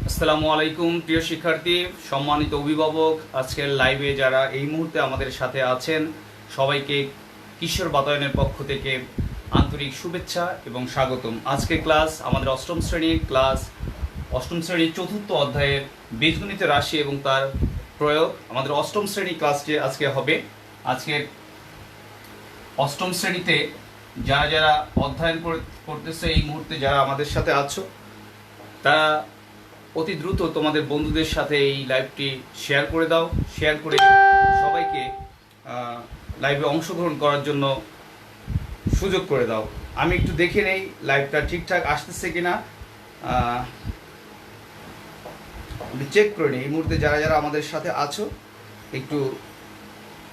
আসসালামু আলাইকুম প্রিয় শিক্ষার্থী, সম্মানিত অভিভাবক। আজকের লাইভে যারা এই মুহূর্তে আমাদের সাথে আছেন সবাইকে কিশোর বাতায়নের পক্ষ থেকে আন্তরিক শুভেচ্ছা এবং স্বাগতম। আজকে ক্লাস আমাদের অষ্টম শ্রেণীর চতুর্থ অধ্যায়ের বীজগণিত রাশি এবং তার প্রয়োগ। আমাদের অষ্টম শ্রেণী ক্লাসটি আজকে হবে। আজকের অষ্টম শ্রেণীতে যারা যারা অধ্যয়ন করতেছে এই মুহূর্তে, যারা আমাদের সাথে আছো, তারা অতি দ্রুত তোমাদের বন্ধুদের সাথে এই লাইভটি শেয়ার করে দাও। শেয়ার করে সবাইকে লাইভে অংশগ্রহণ করার জন্য সুযোগ করে দাও। আমি একটু দেখে নেই লাইভটা ঠিকঠাক আসতেছে কিনা, চেক করে নিই। এই মুহূর্তে যারা যারা আমাদের সাথে আছো একটু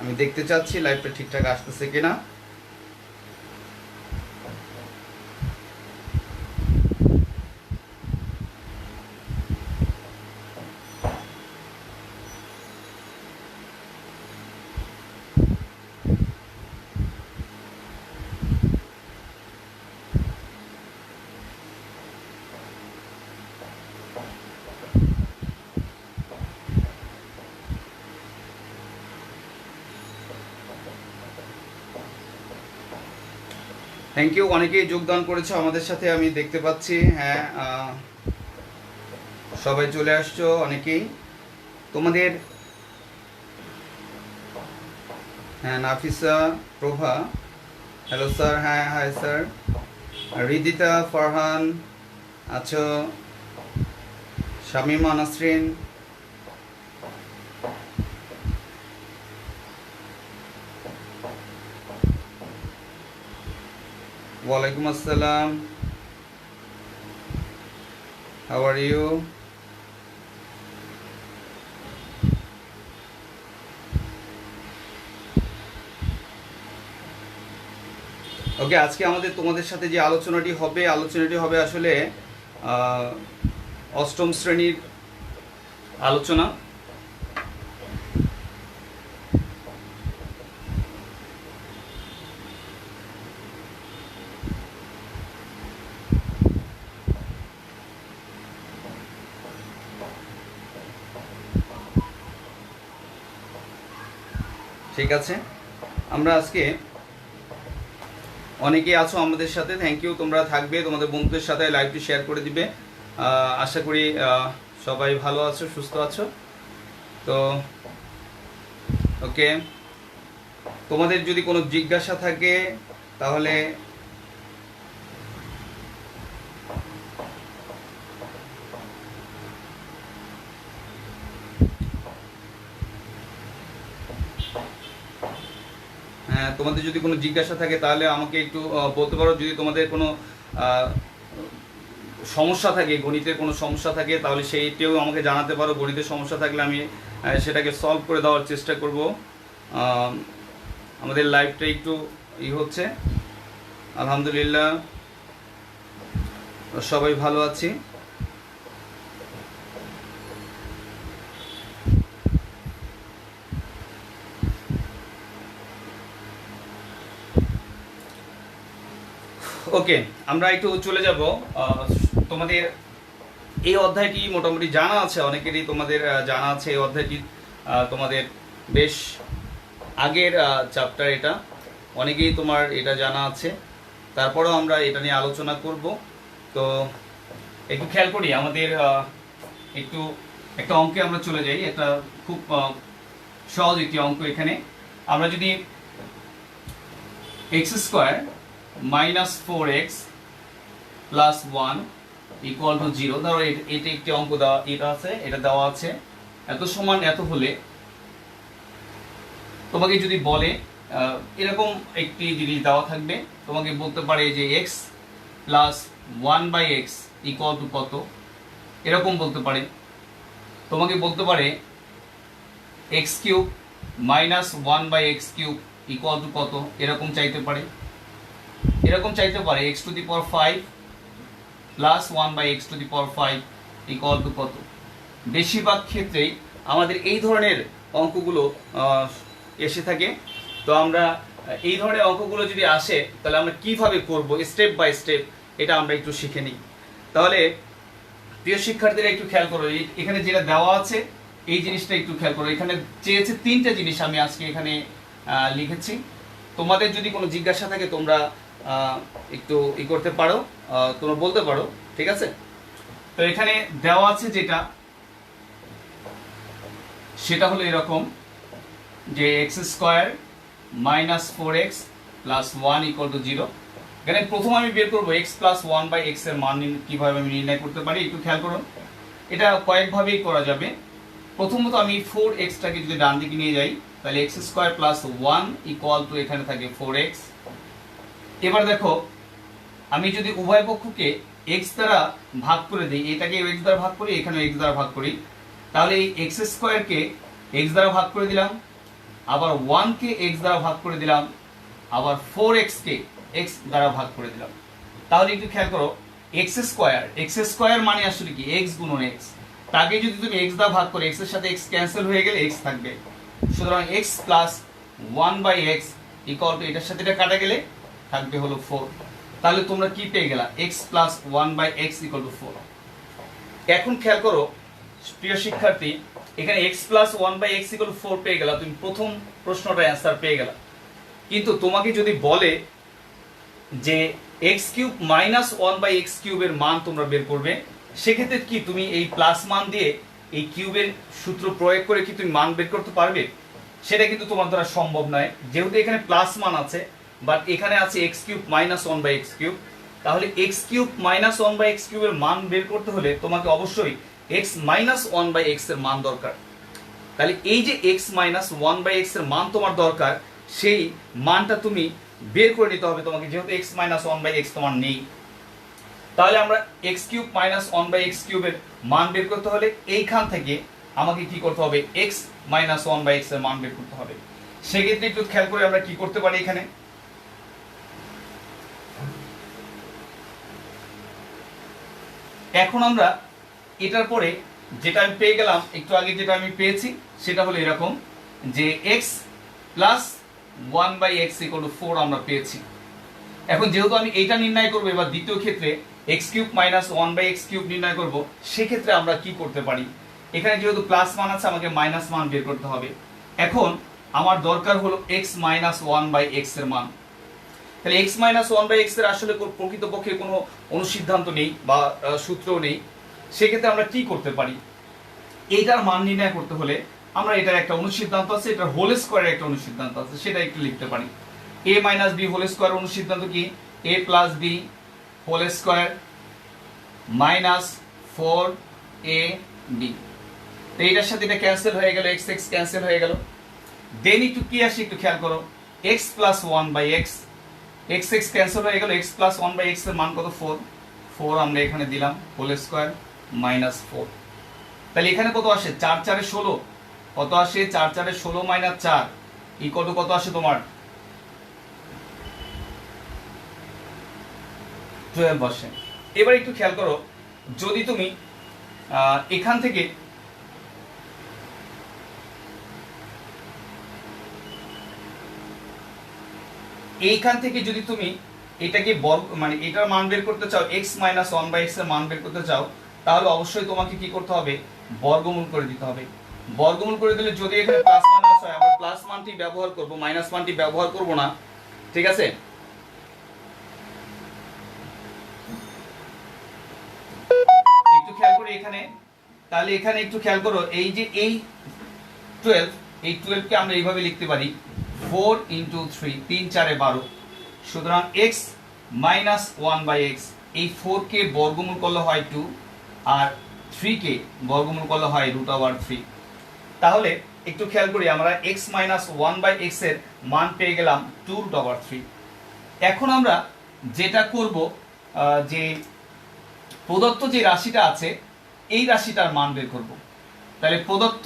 আমি দেখতে চাচ্ছি লাইভটা ঠিকঠাক আসতেছে কিনা। থ্যাংক ইউ, অনেকেই যোগদান করেছো আমাদের সাথে, আমি দেখতে পাচ্ছি। হ্যাঁ, সবাই চলে আসছো অনেকেই। তোমাদের হ্যাঁ, নাফিসা, প্রভা, হ্যালো স্যার। হ্যাঁ, হাই স্যার। রিদিতা, ফারহান আছো, শামিমা নাসরিন, ওয়ালাইকুম আসসালাম। How are you? ওকে, আজকে আমাদের তোমাদের সাথে যে আলোচনাটি হবে আসলে অষ্টম শ্রেণীর আলোচনা। ঠিক আছে, আমরা আজকে অনেকেই আছো আমাদের সাথে, থ্যাংক ইউ। তোমরা থাকবে, তোমাদের বন্ধুদের সাথে লাইভটি শেয়ার করে দিবে। আশা করি সবাই ভালো আছো, সুস্থ আছো। তো ওকে, তোমাদের যদি কোনো জিজ্ঞাসা থাকে তাহলে তোমাদের যদি কোনো জিজ্ঞাসা থাকে তাহলে আমাকে একটু বলতে পারো। যদি তোমাদের কোনো সমস্যা থাকে, গণিতের কোনো সমস্যা থাকে, তাহলে সেইটাও আমাকে জানাতে পারো। গণিতের সমস্যা থাকলে আমি সেটাকে সলভ করে দেওয়ার চেষ্টা করব। আমাদের লাইভটা একটু হচ্ছে, আলহামদুলিল্লাহ সবাই ভালো আছি। ওকে, আমরা একটু চলে যাব। তোমাদের এই অধ্যায়টি মোটামুটি জানা আছে, অনেকেরই তোমাদের জানা আছে। এই অধ্যায়টি তোমাদের বেশ আগের চ্যাপ্টার, এটা অনেকেই তোমার এটা জানা আছে। তারপরেও আমরা এটা নিয়ে আলোচনা করব। তো একটু খেয়াল করি, আমাদের একটু একটা অঙ্কে আমরা চলে যাই। একটা খুব সহজ একটি অঙ্ক। এখানে আমরা যদি x² -4x + 1 = 0, ধরো এটা একটি অঙ্ক দেওয়া, এটা দেওয়া আছে, এত সমান এত হলে তোমাকে যদি বলে এরকম একটি জিনিস দেওয়া থাকবে, তোমাকে বলতে পারে যে x + 1/x = কত, এরকম বলতে পারে। তোমাকে বলতে পারে x³ - 1/x³ = কত, এরকম চাইতে পারে। x⁵ + 1/x⁵ = কত। বেশিরভাগ ক্ষেত্রেই আমাদের এই ধরনের অঙ্কগুলো এসে থাকে। তো আমরা এই ধরনের অঙ্কগুলো যদি আসে তাহলে আমরা কিভাবে করব, স্টেপ বাই স্টেপ, এটা আমরা একটু শিখে নিই। তাহলে প্রিয় শিক্ষার্থীরা একটু খেয়াল করো, এখানে যেটা দেওয়া আছে এই জিনিসটা একটু খেয়াল করো। এখানে চেয়েছে তিনটা জিনিস, আমি আজকে এখানে লিখেছি। তোমাদের যদি কোনো জিজ্ঞাসা থাকে তোমরা একটু করতে পারো, তোমরা বলতে পারো, ঠিক আছে? তো এখানে দেওয়া আছে যেটা, সেটা হলো এরকম যে x square minus 4x plus 1 equal to 0। এখানে প্রথম আমি বের করবো x প্লাস 1 বাই এক্স এর মান কিভাবে আমি নির্ণয় করতে পারি, একটু খেয়াল করুন। এটা কয়েকভাবেই করা যাবে। প্রথমত আমি 4xটাকে যদি ডান দিকে নিয়ে যাই, তাহলে x square plus 1 equal two এখানে থাকে 4x। এবার দেখো, আমি যদি উভয় পক্ষকে x দ্বারা ভাগ করে দিই, এটাকে x দ্বারা ভাগ করি, এখানে x দ্বারা ভাগ করি, তাহলে এই এক্স স্কোয়ারকে x দ্বারা ভাগ করে দিলাম, আবার 1কে x দ্বারা ভাগ করে দিলাম, আবার 4x কে x দ্বারা ভাগ করে দিলাম। তাহলে একটু খেয়াল করো, এক্স স্কোয়ার মানে আসলে কি x গুণন x। তাকে যদি তুমি x দ্বারা ভাগ করে x এর সাথে x ক্যান্সেল হয়ে গেলে x থাকবে। সুতরাং x plus 1 by x equal to এটার সাথে এটা কাটা গেলে থাকবে হলো 4। তাহলে তোমরা কি পেয়ে গেলা, x plus 1 by x equal to 4। এখন খেয়াল করো প্রিয় শিক্ষার্থী, এখানে x plus 1 by x equal to 4 পেয়ে গেলা, তুমি প্রথম প্রশ্নটার অ্যান্সার পেয়ে গেলা। কিন্তু তোমাকে যদি বলে যে x cube minus 1 by x কিউবের মান তোমরা বের করবে, সেক্ষেত্রে কি তুমি এই প্লাস মান দিয়ে এই কিউবের সূত্র প্রয়োগ করে কি তুমি মান বের করতে পারবে? সেটা কিন্তু তোমার দ্বারা সম্ভব নয়, যেহেতু এখানে প্লাস মান আছে, বাট এখানে আছে x cube minus 1 by x cube. তাহলে x cube minus 1 by x কিউবের মান বের করতে হলে তোমাকে অবশ্যই x মাইনাস 1 বাই এক্স এর মান দরকার। তাহলে এই যে x মাইনাস 1 বাই এক্স এর মান তোমার দরকার, সেই মানটা তুমি বের করে নিতে হবে তোমাকে, যেহেতু x মাইনাস 1 বাই এক্স তোমার নেই। তাহলে আমরা x cube minus 1 by x কিউবের মান বের করতে হলে এইখান থেকে আমাকে কি করতে হবে, x মাইনাস 1 বাই এক্স এর মান বের করতে হবে। সেক্ষেত্রে একটু খেয়াল করে আমরা কি করতে পারি, এখানে এখন আমরা এটার পরে যেটা আমি পেয়ে গেলাম, একটু আগে যেটা আমি পেয়েছি সেটা হলো এরকম যে x plus 1 by x equal to 4 আমরা পেয়েছি। এখন যেহেতু আমি এইটা নির্ণয় করবো, এবার দ্বিতীয় ক্ষেত্রে x cube minus 1 by x cube নির্ণয় করবো, সেক্ষেত্রে আমরা কি করতে পারি, এখানে যেহেতু প্লাস মান আছে আমাকে মাইনাস মান বের করতে হবে। এখন আমার দরকার হলো x মাইনাস 1 বাই এক্স এর মান। তাহলে x মাইনাস 1 বাই এক্স এর আসলে প্রকৃতপক্ষে কোনো অনুসিদ্ধান্ত নেই বা সূত্রও নেই। সেক্ষেত্রে আমরা কি করতে পারি, এইটার মান নির্ণয় করতে হলে আমরা এটার একটা অনুসিদ্ধান্ত আছে, এটার হোল স্কোয়ারের একটা অনুসিদ্ধান্ত আছে, সেটা একটু লিখতে পারি। a minus B whole square অনুসিদ্ধান্ত কি, a plus B whole square minus 4ab। তো এটার সাথে এটা ক্যান্সেল হয়ে গেল, x x ক্যান্সেল হয়ে গেল। দেন একটু কি আসে একটু খেয়াল করো, x plus 1 by x, x x cancel হয়ে গেল, x প্লাস 1 বাই এক্স এর মান কত, 4 আমরা এখানে দিলাম হোল স্কোয়ার মাইনাস 4। তাহলে এখানে কত আসে, 4 4 16, কত আসে 4 4 16 মাইনাস 4 ইকুয়াল টু কত আসে তোমার 12 আসে। এবার একটু খেয়াল করো, যদি তুমি এখান থেকে এইখান থেকে যদি তুমি এটাকে বর্গ মানে এটার মান বের করতে চাও, x মাইনাস 1 বাই এক্স এর মান বের করতে চাও, তাহলে অবশ্যই তোমাকে কি করতে হবে, বর্গমূল করে দিতে হবে। বর্গমূল করে দিলে যদি এখানে প্লাস মাইনাস হয়, আমরা প্লাস মানটি ব্যবহার করব, মাইনাস মানটি ব্যবহার করব না, ঠিক আছে? একটু খেয়াল করো এখানে, তাহলে এখানে একটু খেয়াল করো, এই যে এই 12 কে আমরা এইভাবে লিখতে পারি 4 ইন্টু 3, 3 4 12। সুতরাং x মাইনাস 1 বাই এক্স, এই 4 কে বর্গমূল করলে হয় 2, আর 3 কে বর্গমূল করলে হয় রুট ওভার 3। তাহলে একটু খেয়াল করি, আমরা x মাইনাস 1 বাই এক্স এর মান পেয়ে গেলাম 2 রুট ওভার 3। এখন আমরা যেটা করব, যে প্রদত্ত যে রাশিটা আছে এই রাশিটার মান বের করব। তাহলে প্রদত্ত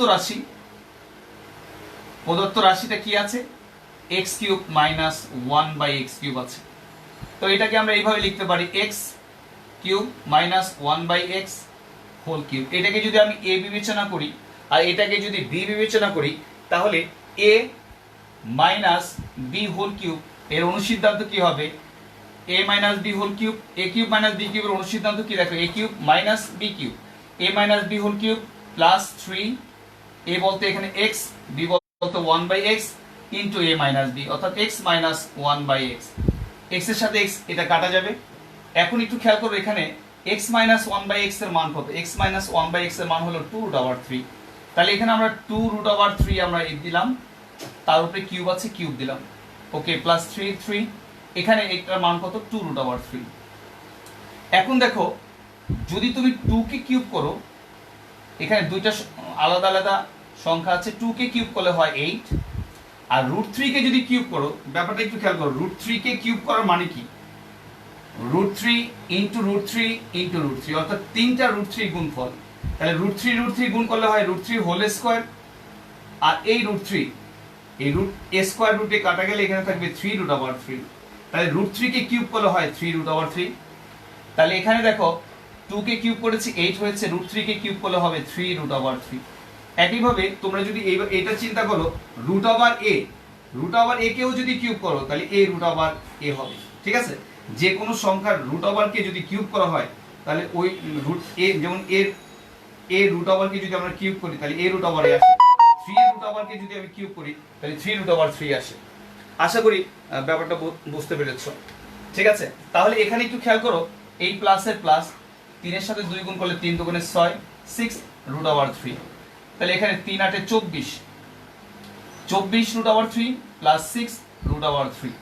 রাশিটা কি আছে, x cube minus 1 by x cube আছে। তো এটাকে আমরা এইভাবে লিখতে পারি, x cube minus 1 by x whole cube. এটাকে যদি আমি a বিবেচনা করি আর এটাকে যদি b বিবেচনা করি, তাহলে a minus b whole cube এর অনুসিদ্ধান্ত কি হবে, a minus b whole cube, a cube minus b কিউবের অনুসিদ্ধান্ত কি, দেখো a cube minus b cube. A minus B whole cube plus 3 a বলতে এখানে এক্স, বি বলতে 1/x into a minus b, অর্থাৎ এক্স মাইনাস 1/x। এক্স এর সাথে এক্স এটা কাটা যাবে। এখন একটু খেয়াল করো এখানে এক্স মাইনাস 1/x এর মান কত? এক্স মাইনাস 1/x এর মান হলো 2√3। তাহলে এখানে আমরা 2√3 আমরা দিলাম, তার উপরে কিউব আছে কিউব দিলাম, ওকে, প্লাস 3 এখানে এটার মান কত? 2√3। এখন দেখো যদি তুমি 2 কে কিউব করো, এখানে দুইটা আলাদা আলাদা সংখ্যা আছে, 2 কে কিউব করলে হয় 8, আর √3 কে যদি কিউব করো, ব্যাপারটা একটু খেয়াল করো, √3 কে কিউব করার মানে কি? √3 ইন্টু √3 ইন্টু √3, অর্থাৎ তিনটা √3 গুণফল। তাহলে √3 গুণ করলে হয় √3 হোল স্কয়ার, আর এই √3 এই রুট এ স্কয়ার রুটে কাটা গেলে এখানে থাকবে 3√3। তাহলে √3 কে কিউব করলে হয় 3√3। তাহলে এখানে দেখো 2 কে কিউব করেছি 8 হয়েছে, √3 কে কিউব করলে হবে 3√3। একইভাবে তোমরা যদি এইটা চিন্তা করো, √a কেও যদি কিউব করো তাহলে a হবে, ঠিক আছে? যে কোনো সংখ্যার কে যদি কিউব করা হয় তাহলে ওই রুট a, যেমন এর কে যদি আমরা কিউব করি তাহলে a আসে, 3 কে যদি আমি কিউব করি তাহলে 3√3 আসে। আশা করি ব্যাপারটা বুঝতে পেরেছো, ঠিক আছে? তাহলে এখানে একটু খেয়াল করো, এই প্লাসের প্লাস 3 এর সাথে 2 গুণ করলে 3 দুগুণে 6, 6√3। তাহলে এখানে 3 8 24, 24√3 প্লাস 6√3।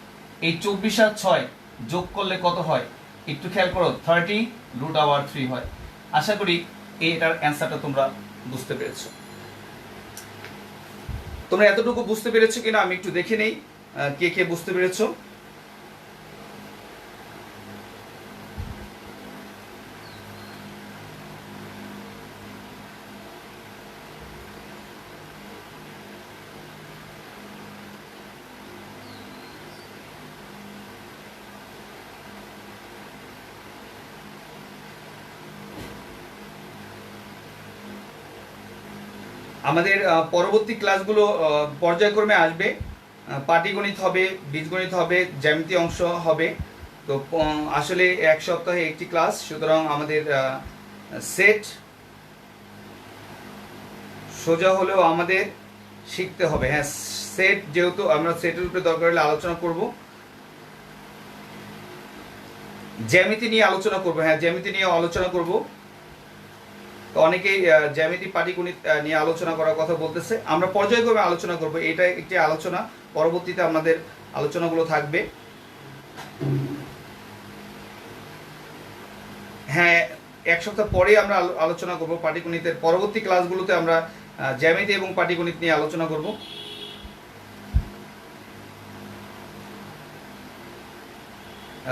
এই 24 আর 6 যোগ করলে কত হয়? একটু খেয়াল করো, 30√3 হয়। আশা করি এটার অ্যান্সারটা তোমরা বুঝতে পেরেছো। তোমরা এতটুকু বুঝতে পেরেছো কিনা আমি একটু দেখে নেই কে কে বুঝতে পেরেছো। আমাদের পরবর্তী ক্লাসগুলো পর্যায়ক্রমে আসবে, পাটিগণিত হবে, বীজগণিত হবে, জ্যামিতি অংশ হবে। তো আসলে এক সপ্তাহে একটি ক্লাস, সুতরাং আমাদের সেট সোজা হলেও আমাদের শিখতে হবে। হ্যাঁ, সেট যেহেতু আমরা সেটের উপরে দরকার হলে আলোচনা করব, জ্যামিতি নিয়ে আলোচনা করব। হ্যাঁ, জ্যামিতি নিয়ে আলোচনা করব। তো অনেকেই জ্যামিতি পাটিগণিত নিয়ে আলোচনা করার কথা বলতেছে, আমরা পর্যায়ক্রমে আলোচনা করব। এটা একটি আলোচনা, পরবর্তীতে আমাদের আলোচনাগুলো থাকবে। হ্যাঁ, এক সপ্তাহ পরেই আমরা আলোচনা করব পাটিগণিতের পরবর্তী ক্লাসগুলোতে আমরা জ্যামিতি এবং পাটিগণিত নিয়ে আলোচনা করব।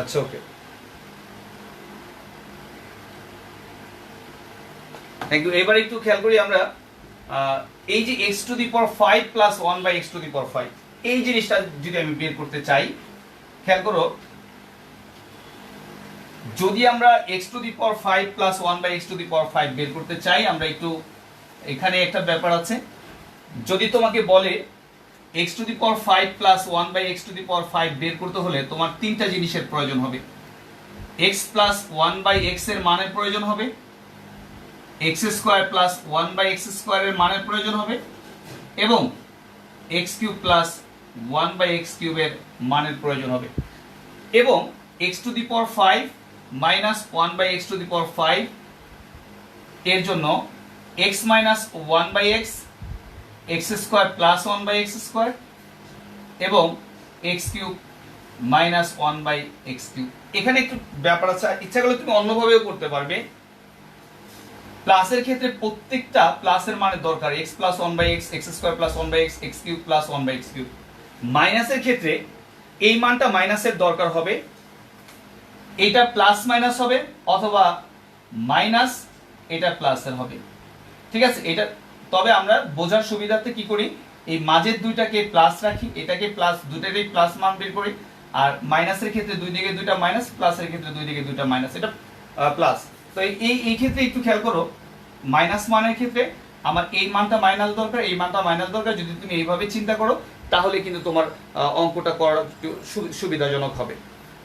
আচ্ছা, ওকে, থ্যাংক ইউ। এবার একটু খেয়াল করি আমরা, এই যে x⁵ প্লাস 1/x⁵, এই জিনিসটা যদি আমি বের করতে চাই, খেয়াল করো, যদি আমরা x⁵ প্লাস 1/x⁵ বের করতে চাই, আমরা একটু এখানে একটা ব্যাপার আছে। যদি তোমাকে বলে x⁵ প্লাস 1/x⁵ বের করতে হলে তোমার তিনটা জিনিসের প্রয়োজন হবে। x প্লাস 1/x এর মানের প্রয়োজন হবে, x² প্লাস 1/x² এর মানের প্রয়োজন হবে, এবং x³ প্লাস 1/x³ এর মানের প্রয়োজন হবে। এবং x⁵ মাইনাস 1/x⁵ এর জন্য x minus 1/x, x² plus 1/x², এবং x³ মাইনাস 1/x³। এখানে একটু ব্যাপার আছে, ইচ্ছা করলে তুমি অন্যভাবেও করতে পারবে। প্লাসের ক্ষেত্রে প্রত্যেকটা প্লাসের মানের দরকার, x plus 1/x, x² plus 1/x, x³ plus 1/x³। মাইনাসের ক্ষেত্রে এই মানটা মাইনাসের দরকার হবে, এটা প্লাস মাইনাস হবে, অথবা মাইনাস এটা প্লাসের হবে, ঠিক আছে? এটা তবে আমরা বোঝার সুবিধার্থে কি করি, এই মাঝের দুইটাকে প্লাস রাখি, এটাকে প্লাস, দুটারই প্লাস মান বের করি, আর মাইনাসের ক্ষেত্রে দুই দিকে দুইটা মাইনাস, প্লাসের ক্ষেত্রে দুই দিকে দুইটা মাইনাস, এটা প্লাস। তো এই ক্ষেত্রে একটু খেয়াল করো, মাইনাস মানের ক্ষেত্রে আমার এই মানটা মাইনাস দরকার, এই মানটা মাইনাস দরকার। যদি তুমি এইভাবে চিন্তা করো তাহলে কিন্তু তোমার অঙ্কটা করা সুবিধাজনক হবে,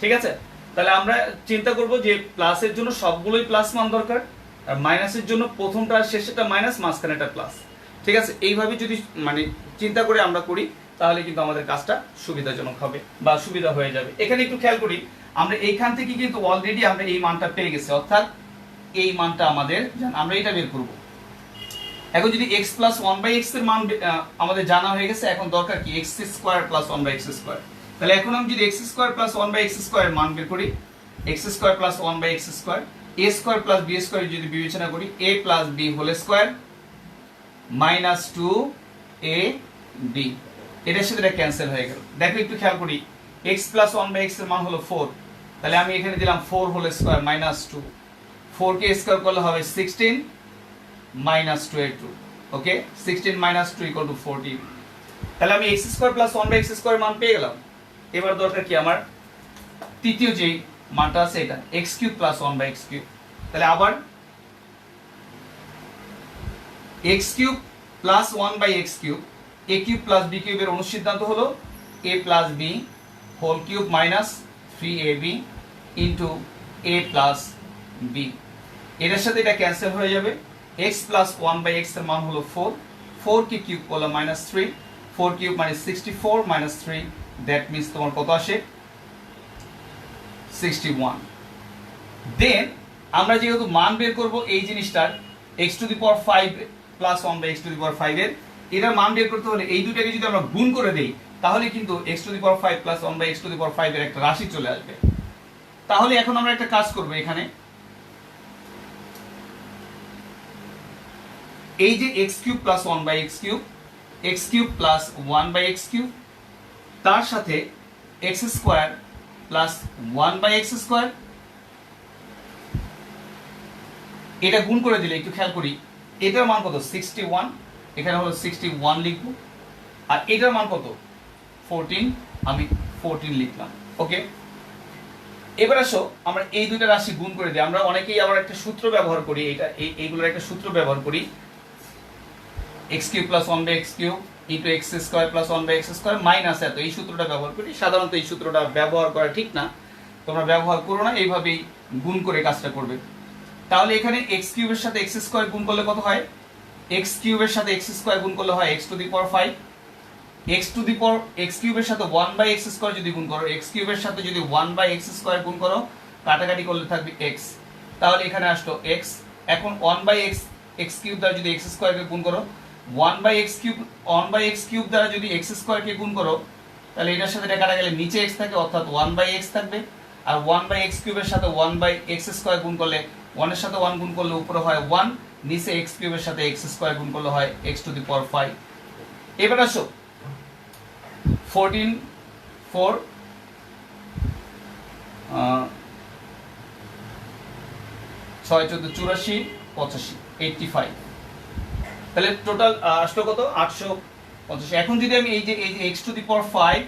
ঠিক আছে? তাহলে আমরা চিন্তা করব যে প্লাসের জন্য সবগুলোই প্লাস মান দরকার, আর মাইনাসের জন্য প্রথমটা আর শেষেরটা মাইনাস, মাঝখানেটা প্লাস। ঠিক আছে, এইভাবে যদি মানে চিন্তা করে আমরা করি তাহলে কিন্তু আমাদের কাজটা সুবিধাজনক হবে বা সুবিধা হয়ে যাবে। এখানে একটু খেয়াল করি, আমরা এইখান থেকে কিন্তু অলরেডি আমরা এই মানটা পেয়ে গেছি, অর্থাৎ এই মানটা আমাদের আমরা এটা বের করব। এখন যদি x প্লাস 1/x এর মান আমাদের জানা হয়ে গেছে, এখন দরকার কি x square plus 1/x square. তাহলে এখন আমি যদি x square plus 1/x square এর মান বের করি, x square plus 1/x square, a square plus b square যদি বিবেচনা করি, a plus b whole square minus 2ab, এটার সাথে এটা ক্যান্সেল হয়ে গেল। দেখো একটু খেয়াল করি, x প্লাস 1/x এর মান হলো 4, তাহলে আমি এখানে দিলাম 4 হোল স্কয়ার মাইনাস 2, 4 কে স্কয়ার করলে হবে 16 minus 2a2, okay, 16 minus 2 equal to 14। তাহলে আমি x square plus 1/x square মান পেয়ে গেলাম। এবার দরকার কি আমার তৃতীয় যেই মানটা আছে এটা x cube plus 1/x cube. তাহলে আবার x cube plus 1/x cube, a cube plus b কিউবের অনুসিদ্ধান্ত হলো a plus b whole cube minus 3ab into a plus b, এটার সাথে এটা ক্যান্সেল হয়ে যাবে। x প্লাস 1/x এর মান হলো 4, 4 কে কিউব করলে মাইনাস 3, 4 কিউব মানে 64 মাইনাস 3, দ্যাট মিন্স তোমার কত আসে 61। দেন আমরা যেহেতু মান বের করব এই জিনিসটার x to the power 5 plus 1/x to the power 5 এর, এটার মান বের করতে হলে এই দুটাকে যদি আমরা গুণ করে দেই তাহলে কিন্তু x to the power 5 plus 1/x to the power 5 এর একটা রাশি চলে আসবে। তাহলে এখন আমরা একটা কাজ করব, এখানে এই যে x cube plus 1/x cube, x cube plus 1/x cube, তার সাথে x square plus 1/x square, এটা গুণ করে দিলে একটু খেয়াল করি এটার মান কত 61, এখানে হলো 61 লিখব, আর এটার মান কত 14, আমি 14 লিখলাম, ওকে। এবার আসো আমরা এই দুইটা রাশি গুণ করে দিই। আমরা অনেকেই আবার একটা সূত্র ব্যবহার করি, এইগুলোর একটা সূত্র ব্যবহার করি, x cube plus 1/x cube into x square plus 1/x square minus এত, এই সূত্রটা ব্যবহার করি। সাধারণত এই সূত্রটা ব্যবহার করা ঠিক না, তোমরা ব্যবহার করো না, এইভাবেই গুণ করে কাজটা করবে। তাহলে এখানে x কিউবের সাথে x স্কয়ার গুণ করলে কত হয়, x কিউবের সাথে x স্কয়ার গুণ করলে হয় x to the power 5, x to the power x কিউবের সাথে 1/x স্কয়ার যদি গুণ করো, x কিউবের সাথে যদি 1/x স্কয়ার গুণ করো, কাটাকাটি করলে থাকবে x, তাহলে এখানে আসলো x। এখন 1/x x কিউব দ্বারা যদি x স্কয়ার কে গুণ করো, 1/x কিউব দ্বারা যদি x স্কয়ার কে গুণ করো, তাহলে এটার সাথে এটা কাটা গেলে নিচে x থাকে, অর্থাৎ 1/x থাকবে। আর 1/x কিউবের সাথে 1/x স্কয়ার গুণ করলে, 1 এর সাথে 1 গুণ করলে উপরে হয় 1, নিচে x কিউবের সাথে x স্কয়ার গুণ করলে হয় x টু দি পাওয়ার 5। এবার আসো 14 4 6 14 84 85 85, তাহলে টোটাল আসলো কত 885। এখন যদি আমি এই যে x টু দি পাওয়ার 5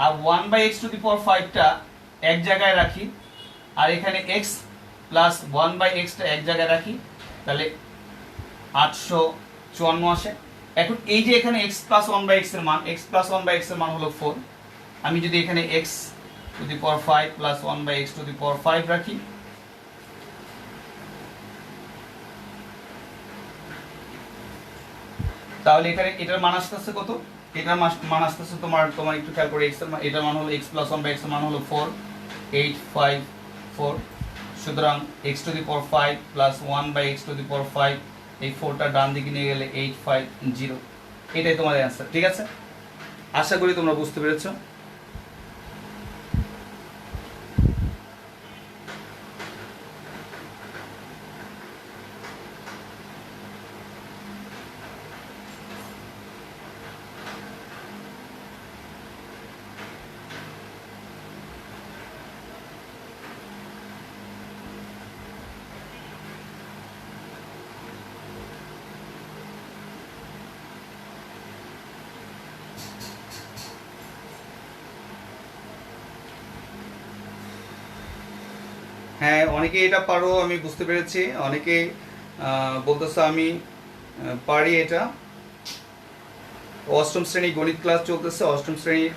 আর 1/x টু দি পাওয়ার 5 টা এক জায়গায় রাখি, আর এখানে x প্লাস 1/x টা এক জায়গায় রাখি, তাহলে 854 আসে। এখন এই যে এখানে x প্লাস 1/x এর মান, x প্লাস 1/x এর মান হলো 4, আমি যদি এখানে x to the power 5 plus 1/x to the power 5 রাখি, তাহলে এখানে এটার মান আসতেছে কত, এটার মান আসতেছে তোমার একটু খেয়াল করে x এর মান, এটার মান হলো x প্লাস 1/x এর মান হলো 4854। সুতরাং x to the power 5 plus 1/x to the power 5, এই 4টা ডান দিকে নিয়ে গেলে 850, এটাই তোমাদের অ্যান্সার। ঠিক আছে, আশা করি তোমরা বুঝতে পেরেছো। হ্যাঁ, অনেকে এটা পারো, আমি বুঝতে পেরেছি। অনেকে বলতেছে আমি পারি এটা। অষ্টম শ্রেণী গণিত ক্লাস চলতেছে, অষ্টম শ্রেণীর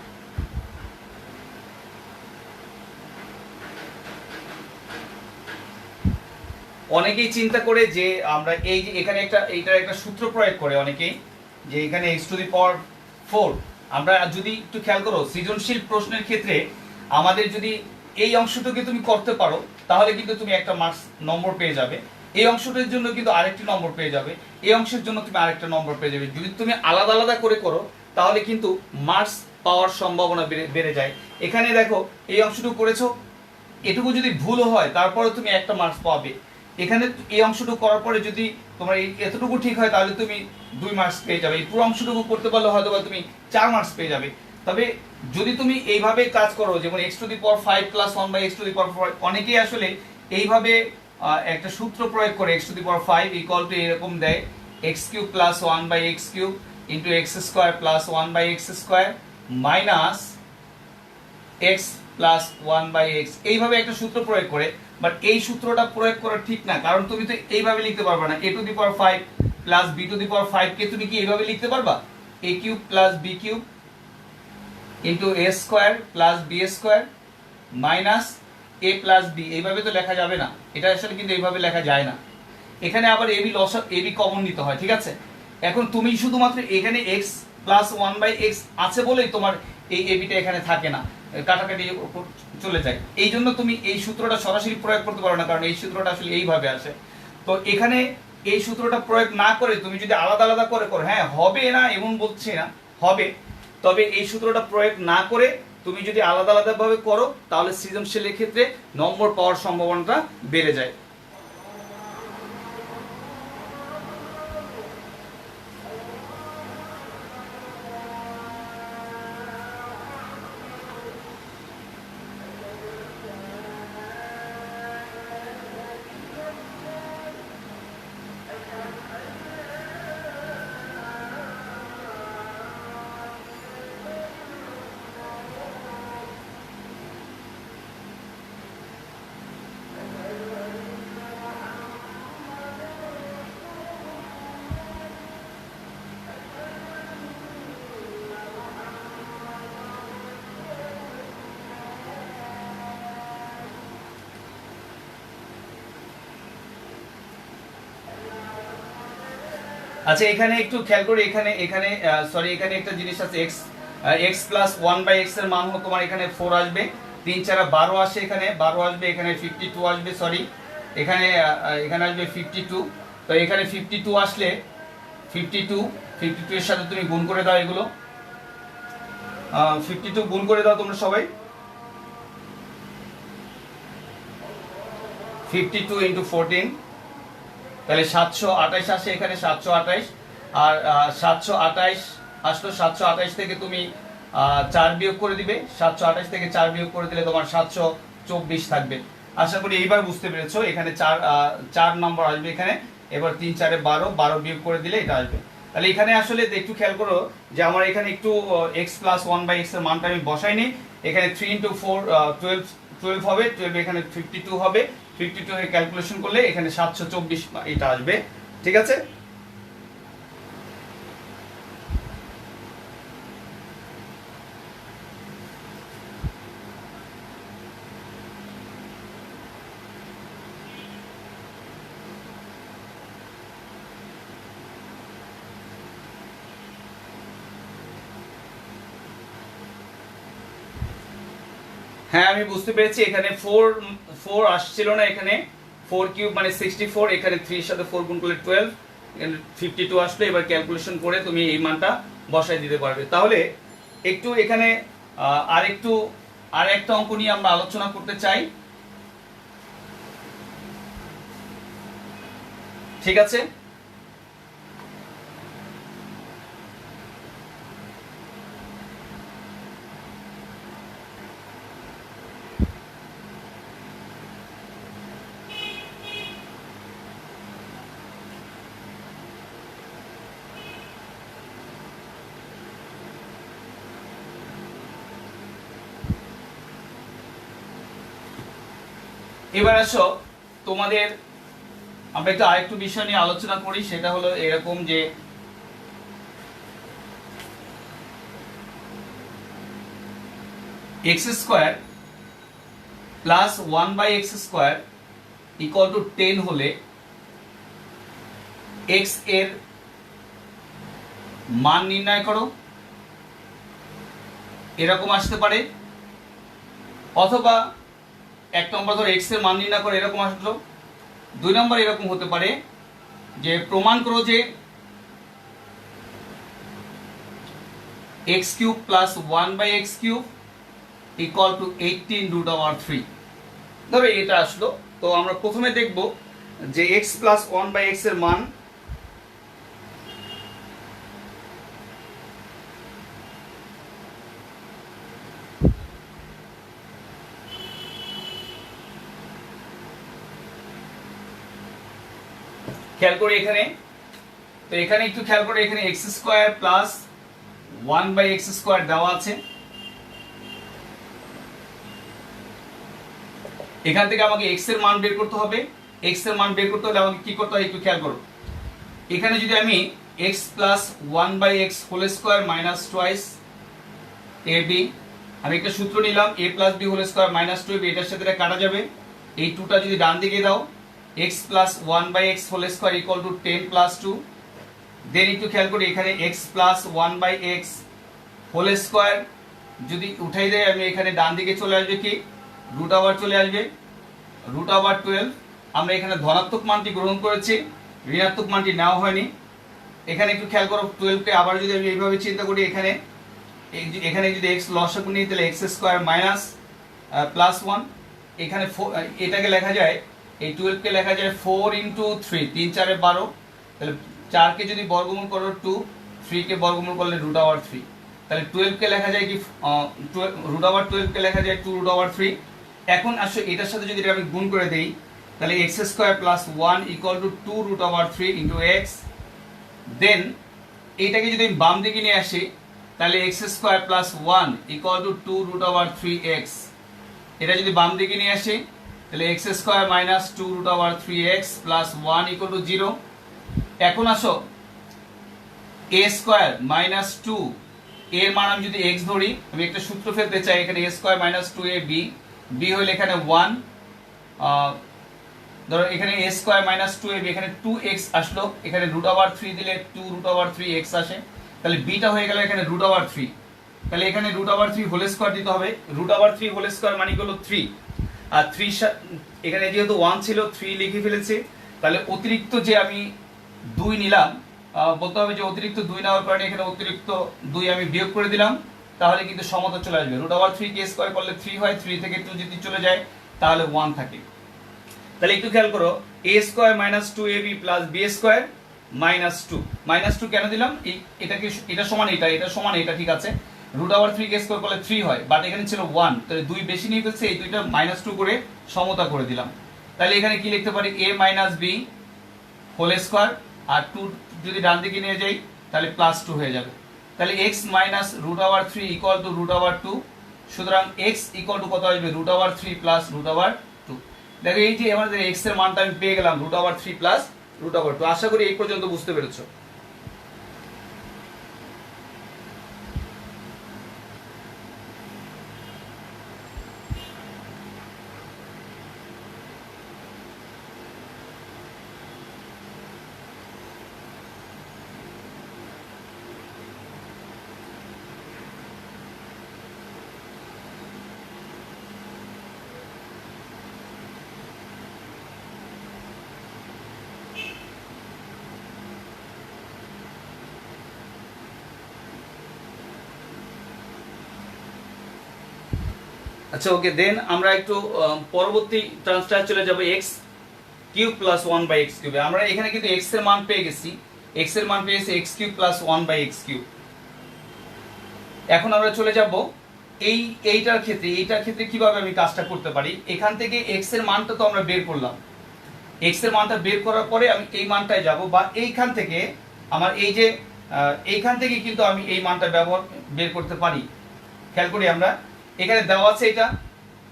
অনেকেই চিন্তা করে যে আমরা এই যে এখানে এইটার একটা সূত্র প্রয়োগ করে অনেকেই, যে এখানে x⁴ আমরা যদি একটু খেয়াল করো সৃজনশীল প্রশ্নের ক্ষেত্রে আমাদের যদি এই অংশটুকু তুমি করতে পারো তাহলে কিন্তু তুমি একটা মার্কস নম্বর পেয়ে যাবে, এই অংশটার জন্য কিন্তু আরেকটি নম্বর পেয়ে যাবে, এই অংশের জন্য তুমি আরেকটা নম্বর পেয়ে যাবে। যদি তুমি আলাদা আলাদা করে করো তাহলে কিন্তু মার্কস পাওয়ার সম্ভাবনা বেড়ে যায়। এখানে দেখো এই অংশটুকু করেছো, এটুকু যদি ভুলও হয় তারপরে তুমি একটা মার্কস পাবে। এখানে এই অংশটুকু করার পরে যদি তোমার এতটুকু ঠিক হয় তাহলে তুমি 2 মার্কস পেয়ে যাবে, এই পুরো অংশটুকু করতে পারলে হয়তো বা তুমি 4 মার্কস পেয়ে যাবে। তবে যদি তুমি এইভাবে কাজ করো, যেমন x⁵ প্লাস 1/x⁵, অনেকেই আসলে এইভাবে একটা সূত্র প্রয়োগ করে x⁵ ইকুয়াল টু এরকম দেয় x³ plus 1/x³ into x² plus 1/x² minus x plus 1/x, এইভাবে একটা সূত্র প্রয়োগ করে। বাট এই সূত্রটা প্রয়োগ করা ঠিক না, কারণ তুমি তো এইভাবে লিখতে পারবে না। a⁵ প্লাস b⁵ কে তুমি কি এইভাবে লিখতে পারবা? a³ plus b³ into a² plus b² minus a plus b, এইভাবে তো লেখা যাবে না, এটা আসলে কিন্তু এইভাবে লেখা যায় না। এখানে আবার ab কমন নিতে হয়, ঠিক আছে? এখন তুমি শুধুমাত্র এখানে x প্লাস 1/x আছে বলেই তোমার এই abটা এখানে থাকে না, কাটাকাটি চলে যায়। এই জন্য তুমি এই সূত্রটা সরাসরি প্রয়োগ করতে পারো না, কারণ এই সূত্রটা আসলে এইভাবে আসে। তো এখানে এই সূত্রটা প্রয়োগ না করে তুমি যদি আলাদা আলাদা করে করো, হ্যাঁ হবে না এমন বলছি না, হবে, তবে এই সূত্রটা প্রয়োগ না করে তুমি যদি আলাদা আলাদা ভাবে করো তাহলে সৃজনশীলের ক্ষেত্রে নম্বর পাওয়ার সম্ভাবনাটা বেড়ে যায়। আচ্ছা এখানে একটু খেয়াল করে, এখানে এখানে সরি এখানে একটা জিনিস আছে, x প্লাস 1/x এর মান হলো তোমার এখানে 4 আসবে, 3 4 12 আসে, এখানে 12 আসবে, এখানে 52 আসবে, সরি এখানে এখানে আসবে 52। তো এখানে 52 আসলে 52 এর সাথে তুমি গুণ করে দাও, এগুলো 52 গুণ করে দাও তোমরা সবাই, 52 ইন্টু 14, তাহলে 728 আসে, এখানে 728, আর 728 আসলো, 728 থেকে তুমি 4 বিয়োগ করে দিবে, 728 থেকে 4 বিয়োগ করে দিলে তোমার 724 থাকবে। আশা করি এইবার বুঝতে পেরেছো, এখানে 4 নম্বর আসবে এখানে, এবার 3 4 12 বিয়োগ করে দিলে এটা আসবে। তাহলে এখানে আসলে একটু খেয়াল করো যে আমার এখানে একটু x প্লাস 1/x এর মানটা আমি বসাইনি, এখানে 3 ইন্টু 4 12 হবে, 12 এখানে 52 হবে, 52 এর ক্যালকুলেশন করলে এখানে 724 এটা আসবে, ঠিক আছে? হ্যাঁ আমি বুঝতে পেরেছি, এখানে 4 আসছিল না, এখানে 4³ মানে 64, এখানে 3 এর সাথে 4 গুণ করলে 12, এখানে 52 আসলো। এবার ক্যালকুলেশন করে তুমি এই মানটা বসাই দিতে পারবে। তাহলে একটু এখানে আর একটা অঙ্ক নিয়ে আমরা আলোচনা করতে চাই, ঠিক আছে? এবার আসো তোমাদের আমরা একটু আরেকটু বিষয় নিয়ে আলোচনা করি, সেটা হলো এরকম যে x² plus 1/x² equal to 10 হলে x এর মান নির্ণয় করো, এরকম আসতে পারে। অথবা 1 নম্বর ধরো x এর মান নির্ণয় করে এরকম আসলো। 2 নম্বর এরকম হতে পারে যে প্রমাণ করো যে x³ plus 1/x³ equal to 18√3। ধরো এটা আসলো, তো আমরা প্রথমে দেখব যে x প্লাস 1/x এর মান। খেয়াল করি এখানে, তো এখানে একটু খেয়াল করে, এখানে x² প্লাস 1/x² দেওয়া আছে। এখান থেকে আমাকে x এর মান বের করতে হবে। x এর মান বের করতে হলে আমাকে কি করতে হয় একটু খেয়াল করো। এখানে যদি আমি x plus 1/x whole square minus twice ab, আমি একটা সূত্র নিলাম a plus b whole square minus 2ab, এটার সাথে এটা কাটা যাবে। এই 2টা যদি ডান দিকে দাও, x plus 1/x whole square equal to 10 plus 2। Then একটু খেয়াল করি, এখানে x plus 1/x whole square যদি উঠাই দেয়, আমি এখানে ডান দিকে চলে আসবে কি রুট ওভার চলে আসবে, রুট ওভার 12। আমরা এখানে ধনাত্মক মানটি গ্রহণ করেছি, ঋণাত্মক মানটি নেওয়া হয়নি। এখানে একটু খেয়াল করো, 12 কে আবার যদি আমি এইভাবে চিন্তা করি, এখানে যদি x লসাগু নিই তাহলে x² মাইনাস প্লাস 1। এখানে এটাকে লেখা যায়, এই 12 কে লেখা যায় 4 ইন্টু 3, 3 4 12। তাহলে 4 কে যদি বর্গমূল করো 2, 3 কে বর্গমূল করলে রুট ওভার 3। তাহলে 12 কে লেখা যায় কি রুট ওভার 12 কে লেখা যায় 2 রুট ওভার 3। এখন আসলে এটার সাথে যদি আমি গুণ করে দেই, তাহলে x² plus 1 equal to 2 root over 3 into x। Then এইটাকে যদি আমি বাম দিকে নিয়ে আসি, তাহলে x² plus 1 equal to 2 root over 3x। এটা যদি বাম দিকে নিয়ে আসি, তাহলে x² minus 2 root over 3x plus 1 equal to 0। এখন আসো a² মাইনাস 2 এর মান আমি যদি x ধরি, আমি একটা সূত্র ফেলতে চাই, এখানে a² মাইনাস 2ab, b হলে এখানে 1, ধরো এখানে a² মাইনাস 2ab, এখানে 2x আসলো, এখানে রুট ওভার 3 দিলে 2 রুট ওভার 3x আসে। তাহলে bটা হয়ে গেল এখানে রুট ওভার 3। তাহলে এখানে রুট ওভার 3 হোল স্কয়ার দিতে হবে। রুট ওভার 3 হোল স্কয়ার মানে হলো 3, আর 3 এখানে যেহেতু 1 ছিল 3 লিখে ফেলেছি। তাহলে অতিরিক্ত যে আমি 2 নিলাম, বলতে হবে যে অতিরিক্ত 2 নেওয়ার কারণে এখানে অতিরিক্ত 2 আমি বিয়োগ করে দিলাম, তাহলে কিন্তু সমতা চলে আসবে। রুট ওভার 3 কে স্কয়ার করলে 3 হয়, 3 থেকে 2 যদি চলে যায় তাহলে 1 থাকে। তাহলে একটু খেয়াল করো, a² minus 2ab plus b² minus 2। Minus 2 কেন দিলাম, এটাকে এটা সমান এটা সমান এটা, ঠিক আছে। রুট ওভার 3 কে স্কয়ার করলে 3 হয়, বাট এখানে ছিল 1, তাহলে 2 বেশি নিয়ে ফেলছে, এই দুইটা মাইনাস 2 করে সমতা করে দিলাম। তাহলে এখানে কি লিখতে পারি, a minus b whole square, আর 2 যদি ডান দিকে নিয়ে যাই তাহলে প্লাস 2 হয়ে যাবে। তাহলে x minus root over 3 equal to root over 2। সুতরাং x ইকুয়াল টু কত আসবে, root over 3 plus root over 2। দেখো এই যে আমাদের x এর মানটা আমি পেয়ে গেলাম root over 3 plus root over 2। আশা করি এই পর্যন্ত বুঝতে পেরেছো। আচ্ছা, ওকে। দেন আমরা একটু পরবর্তী ট্রান্সটার চলে যাব, x³ প্লাস 1/x³। আমরা এখানে কিন্তু x এর মান পেয়ে গেছি, x এর মান পেয়ে গেছি x³ প্লাস 1/x³। এখন আমরা চলে যাব এইটার ক্ষেত্রে কিভাবে আমি কাজটা করতে পারি। এখান থেকে x এর মানটা তো আমরা বের করলাম, x এর মানটা বের করার পরে আমি এই মানটায় যাব, বা এইখান থেকে আমার এই যে এইখান থেকে কিন্তু আমি এই মানটা বের করতে পারি। খেয়াল করি, আমরা এখানে দেওয়া আছে এটা,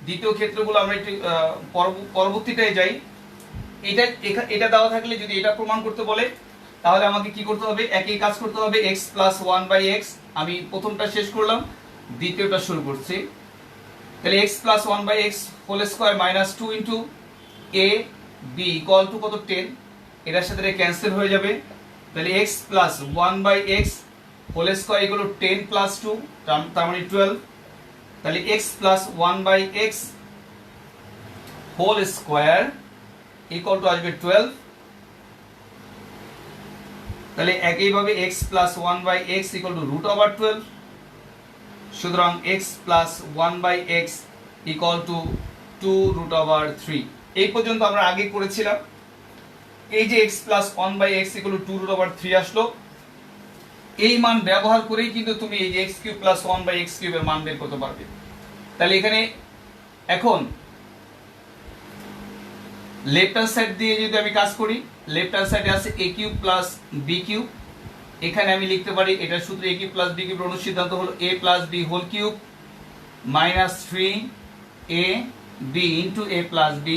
দ্বিতীয় ক্ষেত্রগুলো আমরা একটু পরবর্তীটায় যাই। এটা দেওয়া থাকলে যদি এটা প্রমাণ করতে বলে, তাহলে আমাকে কি করতে হবে, একই কাজ করতে হবে। x প্লাস 1/x, আমি প্রথমটা শেষ করলাম, দ্বিতীয়টা শুরু করছি। তাহলে x plus 1/x whole square minus 2 into a B equal to কত 10, এটার সাথে ক্যান্সেল হয়ে যাবে, তাহলে x plus 1/x whole square equal to 10 plus 2, তার মানে 12, তাহলে x plus 1/x whole square equal to আসবে 12, তাহলে একইভাবে x plus 1/x equal to root over 12, সুতরাং x plus 1/x equal to 2 root over 3। এই পর্যন্ত আমরা আগে করেছিলাম। এই যে x plus 1/x equal to 2 root over 3 আসলো, এই মান ব্যবহার করেই কিন্তু তুমি এই যে x কিউব প্লাস 1/x কিউবের মান বের করতে পারবে। তাহলে এখানে এখন লেফট হ্যান্ড সাইড দিয়ে যদি আমি কাজ করি, লেফট হ্যান্ড সাইডে আছে a cube plus b cube, এখানে আমি লিখতে পারি এটা সূত্র a কিউব প্লাস b কিউবের অনুসিদ্ধান্ত হলো a plus b whole cube minus 3ab into a plus b,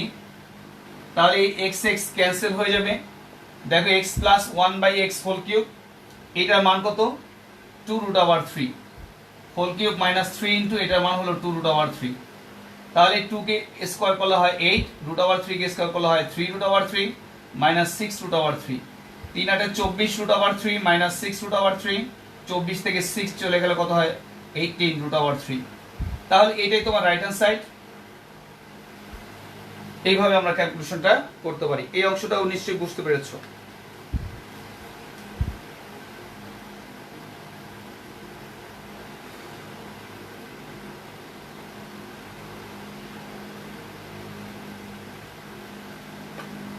তাহলে এই x x ক্যান্সেল হয়ে যাবে। দেখো x plus 1/x whole cube, এটার মান কত 2 root over 3 whole cube minus 3 into এটার মান হলো 2 রুট ওভার 3, তাহলে 2 কে স্কয়ার করলে হয় 8, রুট ওভার 3 কে স্কয়ার করলে হয় 3 root over 3 minus 6 root over 3, 3 8 24 root over 3 minus 6 root over 3, 24 থেকে 6 চলে গেলে কত হয় 18 রুট ওভার 3। তাহলে এটাই তোমার রাইট হ্যান্ড সাইড। এইভাবে আমরা ক্যালকুলেশনটা করতে পারি। এই অংশটাও নিশ্চয়ই বুঝতে পেরেছো।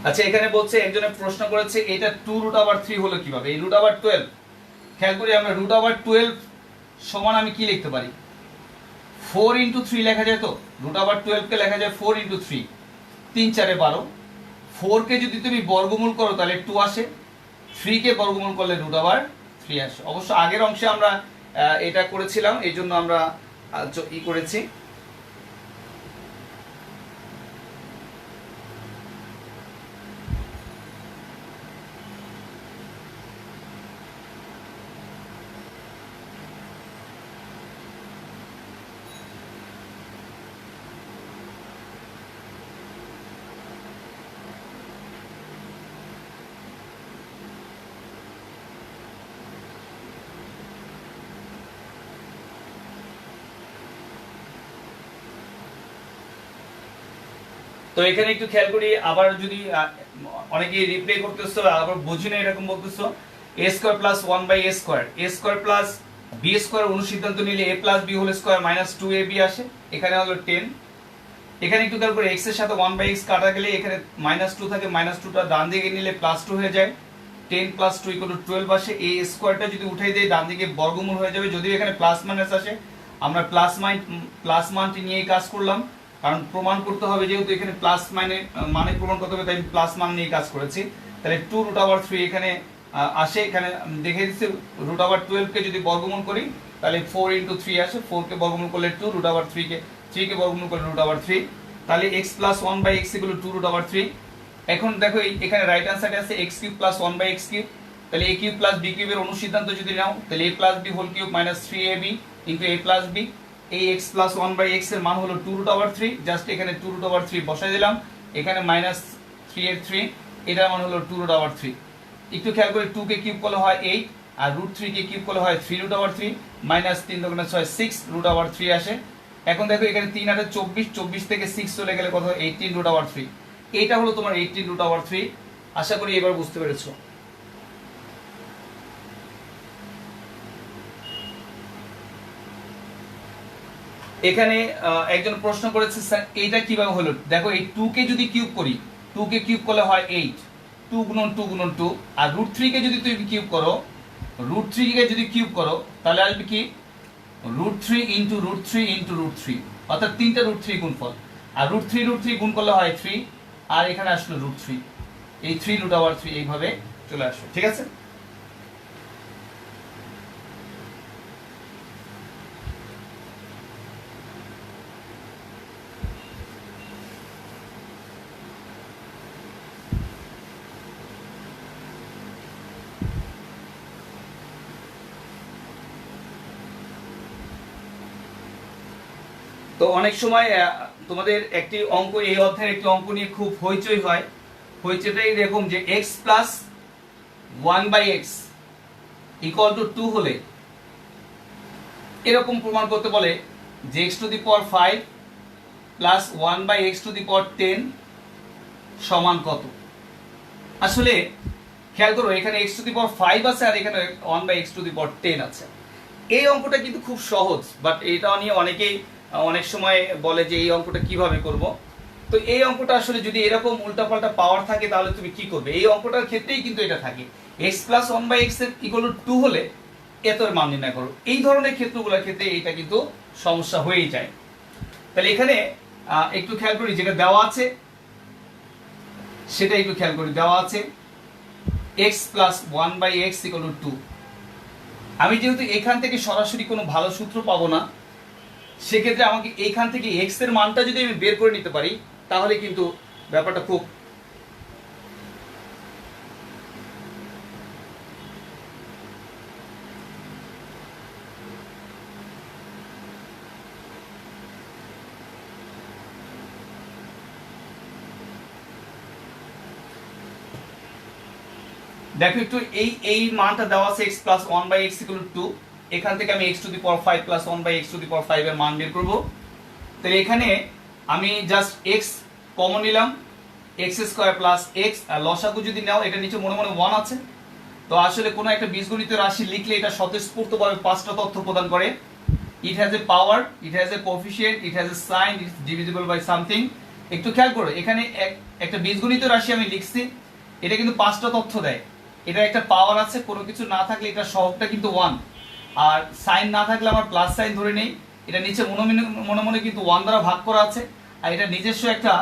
আচ্ছা, এখানে বলছে একজনের প্রশ্ন করেছে এটা 2 রুট ওভার 3 হলো কিভাবে, এই রুট ওভার 12। খেয়াল করি আমরা রুট ওভার 12 সমান আমি কি লিখতে পারি 4 ইনটু 3 লেখা যায়। তো রুট ওভার 12 কে লেখা যায় 4 ইনটু 3, 3 4 12, 4 কে যদি তুমি বর্গমূল করো তাহলে 2 আসে, 3 কে বর্গমূল করলে রুট ওভার 3 আসে। অবশ্য আগের অংশে আমরা এটা করেছিলাম, এই জন্য আমরা ই করেছি। তো এখানে একটু খেয়াল করি, আবার যদি অনেকে রিপ্লে করতেছো আবার বুঝি না এরকম বলতেছো, a square plus 1/a square, a square plus b square অনুসিদ্ধান্ত নিলে a plus b whole square minus 2ab আসে, এখানে হলো 10। এখানে একটু খেয়াল করে x এর সাথে 1/x কাটা গেলে এখানে মাইনাস 2 থাকে, মাইনাস 2টা ডান দিকে নিলে প্লাস 2 হয়ে যায়, 10 প্লাস 2 ইকুয়াল টু 12 আসে। a স্কয়ারটা যদি উঠাই দেই ডান দিকে বর্গমূল হয়ে যাবে, যদিও এখানে প্লাস মাইনাস আসে, আমরা প্লাস মানটি নিয়েই কাজ করলাম, কারণ প্রমাণ করতে হবে যেহেতু এখানে প্লাস মানে প্রমাণ করতে হবে, তাই প্লাস মান নিয়ে কাজ করেছি। তাহলে 2 রুট ওভার 3 এখানে আসে, এখানে দেখে দিচ্ছি রুট ওভার 12 কে যদি বর্গমূল করি তাহলে 4 ইনটু 3 আসে, 4 কে বর্গমূল করলে 2 রুট ওভার 3 কে বর্গমূল করলে রুট ওভার 3, তাহলে x plus 1/x equal to 2 root over 3। এখন দেখো এখানে রাইট হ্যান্ড সাইডে আছে x cube plus 1/x cube, তাহলে a কিউব প্লাস b কিউবের অনুসিদ্ধান্ত যদি নাও তাহলে a plus b whole cube minus 3ab into a plus b, এই x প্লাস 1/x এর মান হলো 2 রুট ওভার 3, জাস্ট এখানে 2 রুট ওভার 3 বসাই দিলাম, এখানে মাইনাস 3 এর 3, এটার মান হলো 2 রুট ওভার 3। একটু খেয়াল করে 2 কে কিউব করলে হয় 8 আর রুট 3 কে কিউব করলে হয় 3 রুট ওভার 3 মাইনাস 3 দোকানে 6 6 রুট ওভার 3 আসে। এখন দেখো এখানে 3 8 24, 24 থেকে 6 চলে গেলে কত হয় 18 রুট ওভার 3। এইটা হলো তোমার 18 রুট ওভার 3। আশা করি এবার বুঝতে পেরেছো। এখানে একজন প্রশ্ন করেছে স্যার এইটা কিভাবে হলো, দেখো এই 2 কে যদি কিউব করি, 2 কে কিউব করলে হয় 8, 2 গুণন 2 গুণন 2, আর রুট 3 কে যদি তুমি কিউব করো, রুট 3 কে যদি কিউব করো তাহলে আসবে কি root 3 into root 3 into root 3, অর্থাৎ 3টা রুট 3 গুণফল, আর রুট 3 গুণ করলে হয় 3, আর এখানে আসলো রুট 3, এই 3 রুট ওভার 3 এইভাবে চলে আসবে। ঠিক আছে, তো অনেক সময় তোমাদের একটি অঙ্ক, এই অধ্যায়ের একটি অঙ্ক নিয়ে খুব হইচই হয়, হয়েছেটা এরকম যে x plus 1/x equal to 2 হলে এরকম প্রমাণ করতে বলে যে x to the power 5 plus 1/x to the power 10 সমান কত। আসলে খেয়াল করো, এখানে x টু দি পাওয়ার 5 আছে আর এখানে 1/x টু দি পাওয়ার 10 আছে। এই অঙ্কটা কিন্তু খুব সহজ, বাট এটা নিয়ে অনেকেই অনেক সময় বলে যে এই অঙ্কটা কিভাবে করব। তো এই অঙ্কটা আসলে যদি এরকম উল্টাপাল্টা পাওয়ার থাকে তাহলে তুমি কি করবে। এই অঙ্কটার ক্ষেত্রেই কিন্তু এটা থাকে, x প্লাস 1/x এর ইকুয়াল টু 2 হলে এতর মান নির্ণয় করো। এই ধরনের ক্ষেত্রগুলোর ক্ষেত্রে এটা কিন্তু সমস্যা হয়েই যায়। তাহলে এখানে একটু খেয়াল করি, যেটা দেওয়া আছে সেটা একটু খেয়াল করি। দেওয়া আছে x plus 1/x equal to 2। আমি যেহেতু এখান থেকে সরাসরি কোনো ভালো সূত্র পাবো না, সেক্ষেত্রে আমাকে এইখান থেকে x এর মানটা যদি আমি বের করে নিতে পারি তাহলে কিন্তু ব্যাপারটা খুব দেখো একটু এই মানটা দেওয়া আছে x plus 1/x equal to 2। এখান থেকে আমি x to the power 5 plus 1/x to the power 5 এর মান বের করব। তাহলে এখানে আমি জাস্ট x কমন নিলাম, x স্কয়ার প্লাস x, আর লসাগু যদি নাও এটা নিচে মনে মনে 1 আছে। তো আসলে কোনো একটা বীজগণিত রাশি লিখলে এটা স্বতঃস্ফূর্তভাবে পাঁচটা তথ্য প্রদান করে। It has a power, it has a coefficient, it has a sign, it is divisible by something. একটু খেয়াল করো, এখানে একটা বীজগণিত রাশি আমি লিখছি, এটা কিন্তু পাঁচটা তথ্য দেয়। এটা একটা পাওয়ার আছে, কোনো কিছু না থাকলে এটা সহগটা কিন্তু 1, আর সাইন না থাকলে আমার প্লাস সাইন ধরে নেই। এটা নিচে মনে মনে কিন্তু 1 দ্বারা ভাগ করা আছে, আর এটা নিজস্ব একটা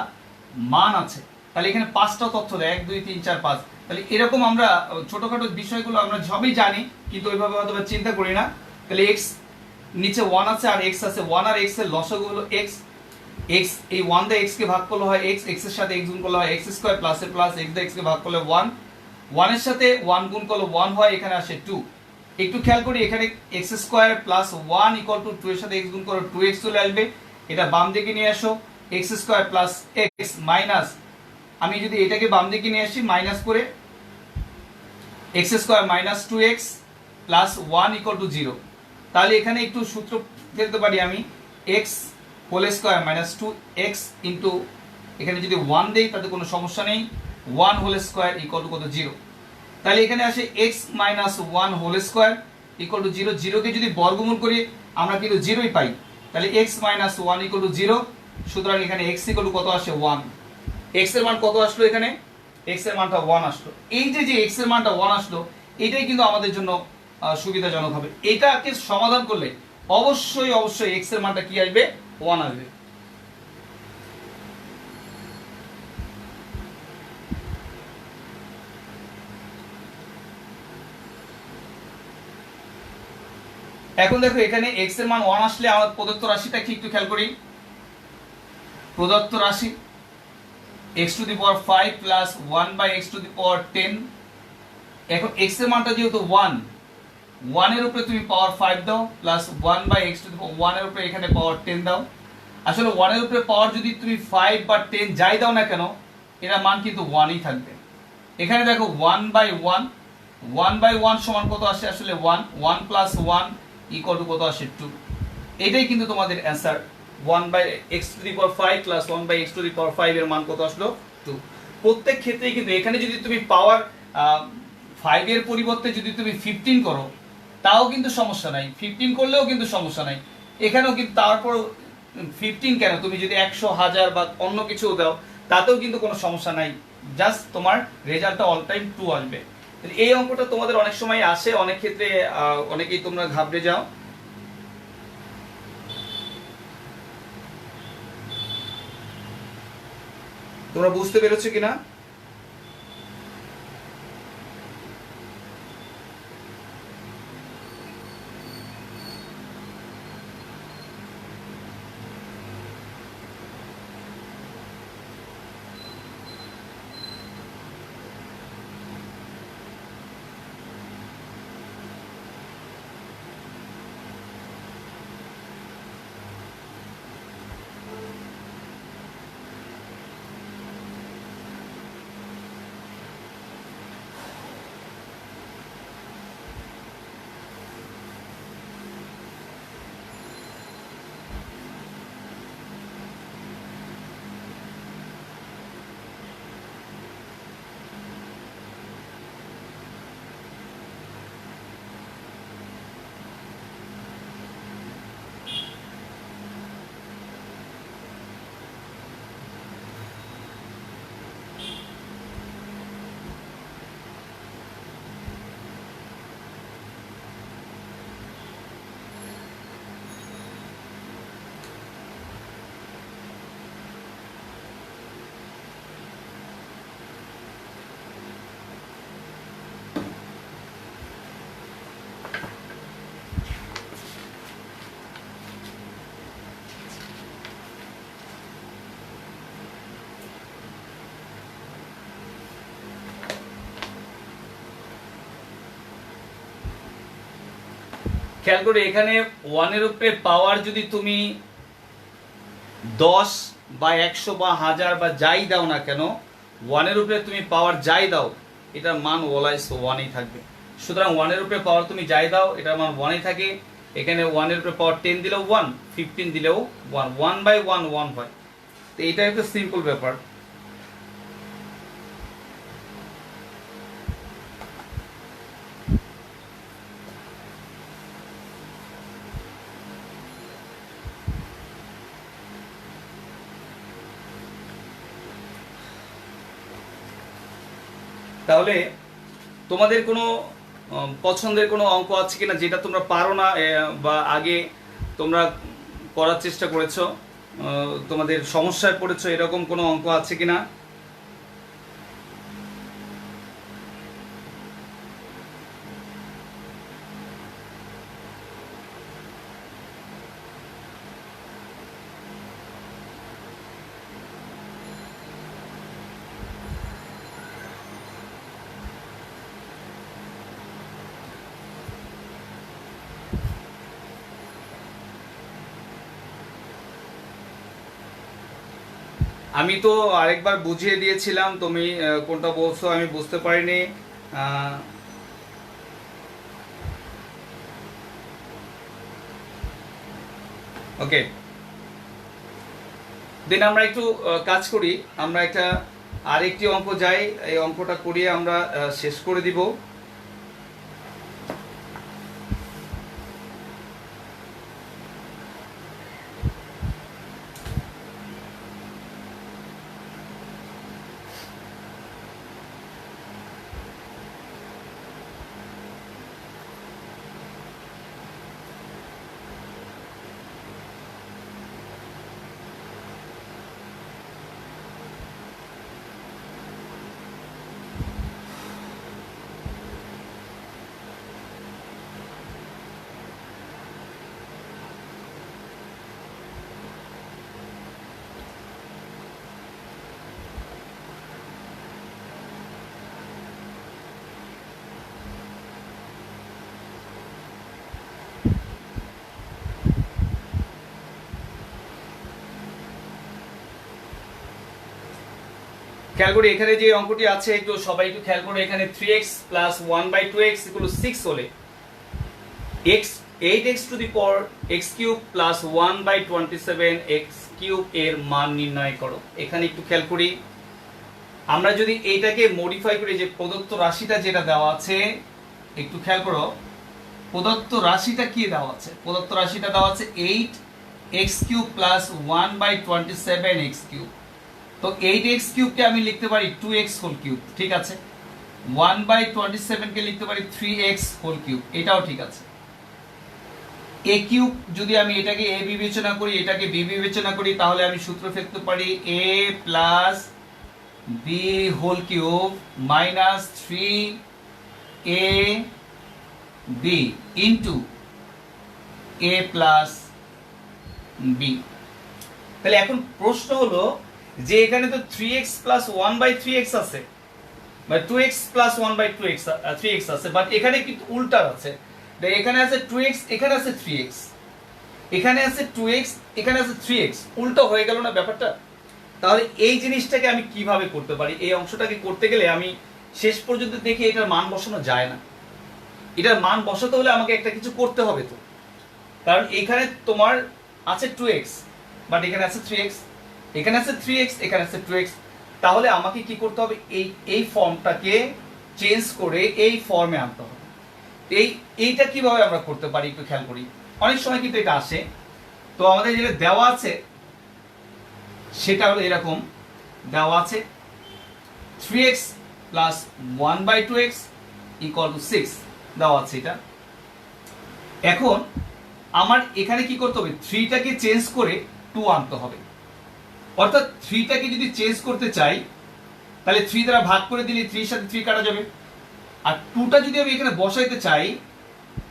মান আছে। তাহলে এখানে পাঁচটা তথ্য দেয়, 1 2 3 4 5। তাহলে এরকম আমরা ছোটখাটো বিষয়গুলো আমরা সবই জানি, কিন্তু ওইভাবে হয়তো চিন্তা করি না। তাহলে x নিচে 1 আছে আর x আছে 1, আর x এর লসাগু হলো x। x এই 1 দিয়ে x কে ভাগ করলে হয় x, x এর সাথে x গুণ করলে হয় x স্কয়ার প্লাস এর প্লাস x দিয়ে x কে ভাগ করলে 1, 1 এর সাথে 1 গুণ করলে 1 হয়, এখানে আসে 2। একটু খেয়াল করি, এখানে x square plus 1 equal to 2 এর সাথে x গুণ করলে 2x চলে আসবে। এটা বাম দিকে নিয়ে আসো, x square plus x minus, আমি যদি এটাকে বাম দিকে নিয়ে আসি মাইনাস করে x square minus 2x plus 1 equal to 0। তাহলে এখানে একটু সূত্র ফেলতে পারি আমি, x whole square minus 2x into, এখানে যদি 1 দেই তাতে কোনো সমস্যা নেই, 1 হোল স্কয়ার ইকুয়াল টু কত 0। তাহলে এখানে আসে x minus 1 whole square equal to 0। 0 কে যদি বর্গমূল করি আমরা কিন্তু 0ই পাই। তাহলে x মাইনাস 1 ইকুয়াল টু 0। সুতরাং এখানে x ইকুয়াল টু কত আসে 1। x এর মান কত আসলো, এখানে x এর মানটা 1 আসলো। এই যে x এর মানটা 1 আসলো, এটাই কিন্তু আমাদের জন্য সুবিধাজনক হবে। এটাকে সমাধান করলে অবশ্যই x এর মানটা কি আসবে, 1 আসবে। এখন দেখো এখানে x এর মান 1 আসলে আমার প্রদত্ত রাশিটা কি একটু খেয়াল করি। প্রদত্ত রাশি x to the power 5 plus 1/x to the power 10। এখন x এর মানটা যেহেতু 1 এর উপরে তুমি পাওয়ার 5 দাও প্লাস 1/x টু দি পাওয়ার 1 এর উপরে এখানে পাওয়ার 10 দাও। আসলে 1 এর উপরে পাওয়ার যদি তুমি 5 বা 10 যাই দাও না কেন, এর মান কিন্তু 1ই থাকবে। এখানে দেখো 1/1, 1/1 সমান কত আসে, আসলে 1, 1 প্লাস 1 ইকুয়াল টু কত আসে 2। এটাই কিন্তু তোমাদের answer, 1/x to the power 5 plus 1/x to the power 5 এর মান কত আসলো 2। প্রত্যেক ক্ষেত্রেই কিন্তু এখানে যদি তুমি পাওয়ার 5 এর পরিবর্তে যদি তুমি 15 করো তাও কিন্তু সমস্যা নাই, 15 করলেও কিন্তু সমস্যা নাই। এখানেও কিন্তু তারপর 15 কেন, তুমি যদি 100 1000 বা অন্য কিছু দাও তাতেও কিন্তু কোনো সমস্যা নাই, জাস্ট তোমার রেজাল্টটা অল টাইম 2 আসবে। এই অঙ্কটা তোমাদের অনেক সময় আসে, অনেক ক্ষেত্রে অনেকেই তোমরা ঘাবড়ে যাও। তোমরা বুঝতে পেরেছো কিনা? খেয়াল করে এখানে 1 এর উপরে পাওয়ার যদি তুমি 10 বা 100 বা 1000 বা যাই দাও না কেন, 1 এর উপরে তুমি পাওয়ার যাই দাও এটার মান অলওয়েজ 1ই থাকবে। সুতরাং 1 এর উপরে পাওয়ার তুমি যাই দাও এটার মান 1ই থাকে। এখানে 1 এর উপরে পাওয়ার 10 দিলেও 1, 15 দিলেও 1, 1/1 1 হয়। তো এটা একটা সিম্পল ব্যাপার। তাহলে তোমাদের কোনো পছন্দের কোনো অঙ্ক আছে কিনা যেটা তোমরা পারো না বা আগে তোমরা করার চেষ্টা করেছো, তোমাদের সমস্যায় পড়েছো, এরকম কোনো অঙ্ক আছে কিনা? আমি তো আরেকবার বুঝিয়ে দিয়েছিলাম, তুমি কোনটা বলছো আমি বুঝতে পারিনি। ওকে, দেন আমরা একটু কাজ করি, আমরা একটা আরেকটি অঙ্ক যাই, এই অঙ্কটা করিয়ে আমরা শেষ করে দিব। খেয়াল করি এখানে যে অঙ্কটি আছে একটু সবাই একটু খেয়াল করে, এখানে 3x প্লাস 1/2x ইকুয়াল 6 হলে x 8x two the power x cube plus 1/27x cube এর মান নির্ণয় করো। এখানে একটু খেয়াল করি, আমরা যদি এইটাকে মডিফাই করি, যে প্রদত্ত রাশিটা যেটা দেওয়া আছে, একটু খেয়াল করো প্রদত্ত রাশিটা কি দেওয়া আছে। প্রদত্ত রাশিটা দেওয়া আছে 8x cube plus 1/27x cube. তো 8x কিউবকে আমি লিখতে পারি 2x হোল কিউব, ঠিক আছে। 1/27 কে লিখতে পারি 3x হোল কিউব, এটাও ঠিক আছে। a কিউব যদি আমি এটাকে a বিবেচনা করি, এটাকে b বিবেচনা করি, তাহলে আমি সূত্র ফেলতে পারি a plus b whole cube minus 3a b into a plus b। তাহলে এখন প্রশ্ন হলো যে এখানে তো 3x প্লাস 1/3x আছে, বা 2x প্লাস 1/2x 3x আছে, বাট এখানে কিন্তু উল্টা আছে। এখানে আছে 2x, এখানে আছে 3x, এখানে আছে 2x, এখানে আছে 3x, উল্টো হয়ে গেল না ব্যাপারটা? তাহলে এই জিনিসটাকে আমি কিভাবে করতে পারি? এই অংশটাকে করতে গেলে আমি শেষ পর্যন্ত দেখি এটার মান বসানো যায় না। এটার মান বসাতে হলে আমাকে একটা কিছু করতে হবে তো, কারণ এখানে তোমার আছে 2x, বাট এখানে আছে 3x, এখানে আছে 3x, এখানে আছে 2x। তাহলে আমাকে কি করতে হবে? এই ফর্মটাকে চেঞ্জ করে এই ফর্মে আনতে হবে। এইটা কিভাবে আমরা করতে পারি একটু খেয়াল করি। অনেক সময় কিন্তু এটা আসে। তো আমাদের যেটা দেওয়া আছে সেটা হলো এরকম দেওয়া আছে 3x plus 1/2x equal to 6 দেওয়া আছে এটা। এখন আমার এখানে কি করতে হবে? 3টাকে চেঞ্জ করে 2 আনতে হবে। অর্থাৎ 3টাকে যদি চেঞ্জ করতে চাই তাহলে 3 দ্বারা ভাগ করে দিলে 3 এর সাথে 3 কাটা যাবে। আর 2টা যদি আমি এখানে বসাইতে চাই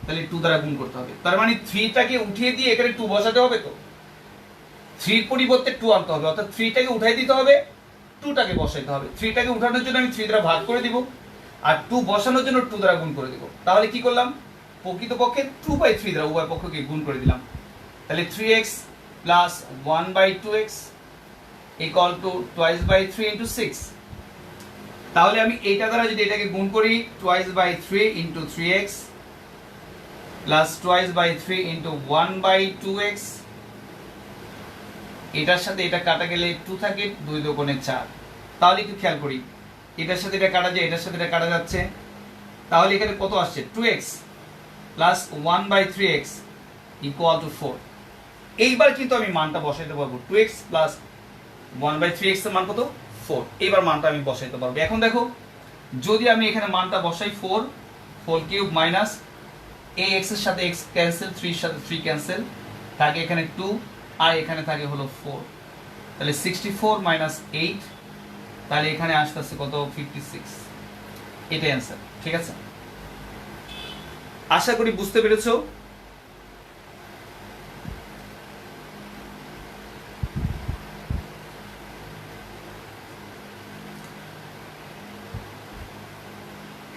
তাহলে 2 দ্বারা গুণ করতে হবে। তার মানে 3টাকে উঠিয়ে দিয়ে এখানে 2 বসাতে হবে। তো 3 এর পরিবর্তে 2 আনতে হবে, অর্থাৎ 3টাকে উঠাই দিতে হবে, 2টাকে বসাইতে হবে। 3টাকে উঠানোর জন্য আমি 3 দ্বারা ভাগ করে দিব, আর 2 বসানোর জন্য 2 দ্বারা গুণ করে দিব। তাহলে কি করলাম? প্রকৃতপক্ষে 2/3 দ্বারা উভয় পক্ষকে গুণ করে দিলাম। তাহলে 3x plus 1/2x equal to 2/3 into 6। তাহলে আমি এইটা দ্বারা যদি এটাকে গুণ করি 2/3 into 3x plus 2/3 into 1/2x, এটার সাথে এটা কাটা গেলে 2 থাকে, 2 দুগুণে 4। তাহলে একটু খেয়াল করি, এটার সাথে এটা কাটা যায়, এটার সাথে এটা কাটা যাচ্ছে, তাহলে এখানে কত আসছে 2x plus 1/3x equal to 4। এইবার কিন্তু আমি মানটা বসাইতে পারবো, 2x প্লাস 1/3x এর মান কত 4। এইবার মানটা আমি বসাইতে পারবো। এখন দেখো যদি আমি এখানে মানটা বসাই 4 কিউব মাইনাস এই x এর সাথে x ক্যান্সেল, 3 এর সাথে 3 ক্যান্সেল, থাকে এখানে 2 আর এখানে থাকে হলো 4। তাহলে 64 মাইনাস 8, তাহলে এখানে আসতেছে কত 56। এটাই অ্যান্সার। ঠিক আছে, আশা করি বুঝতে পেরেছো।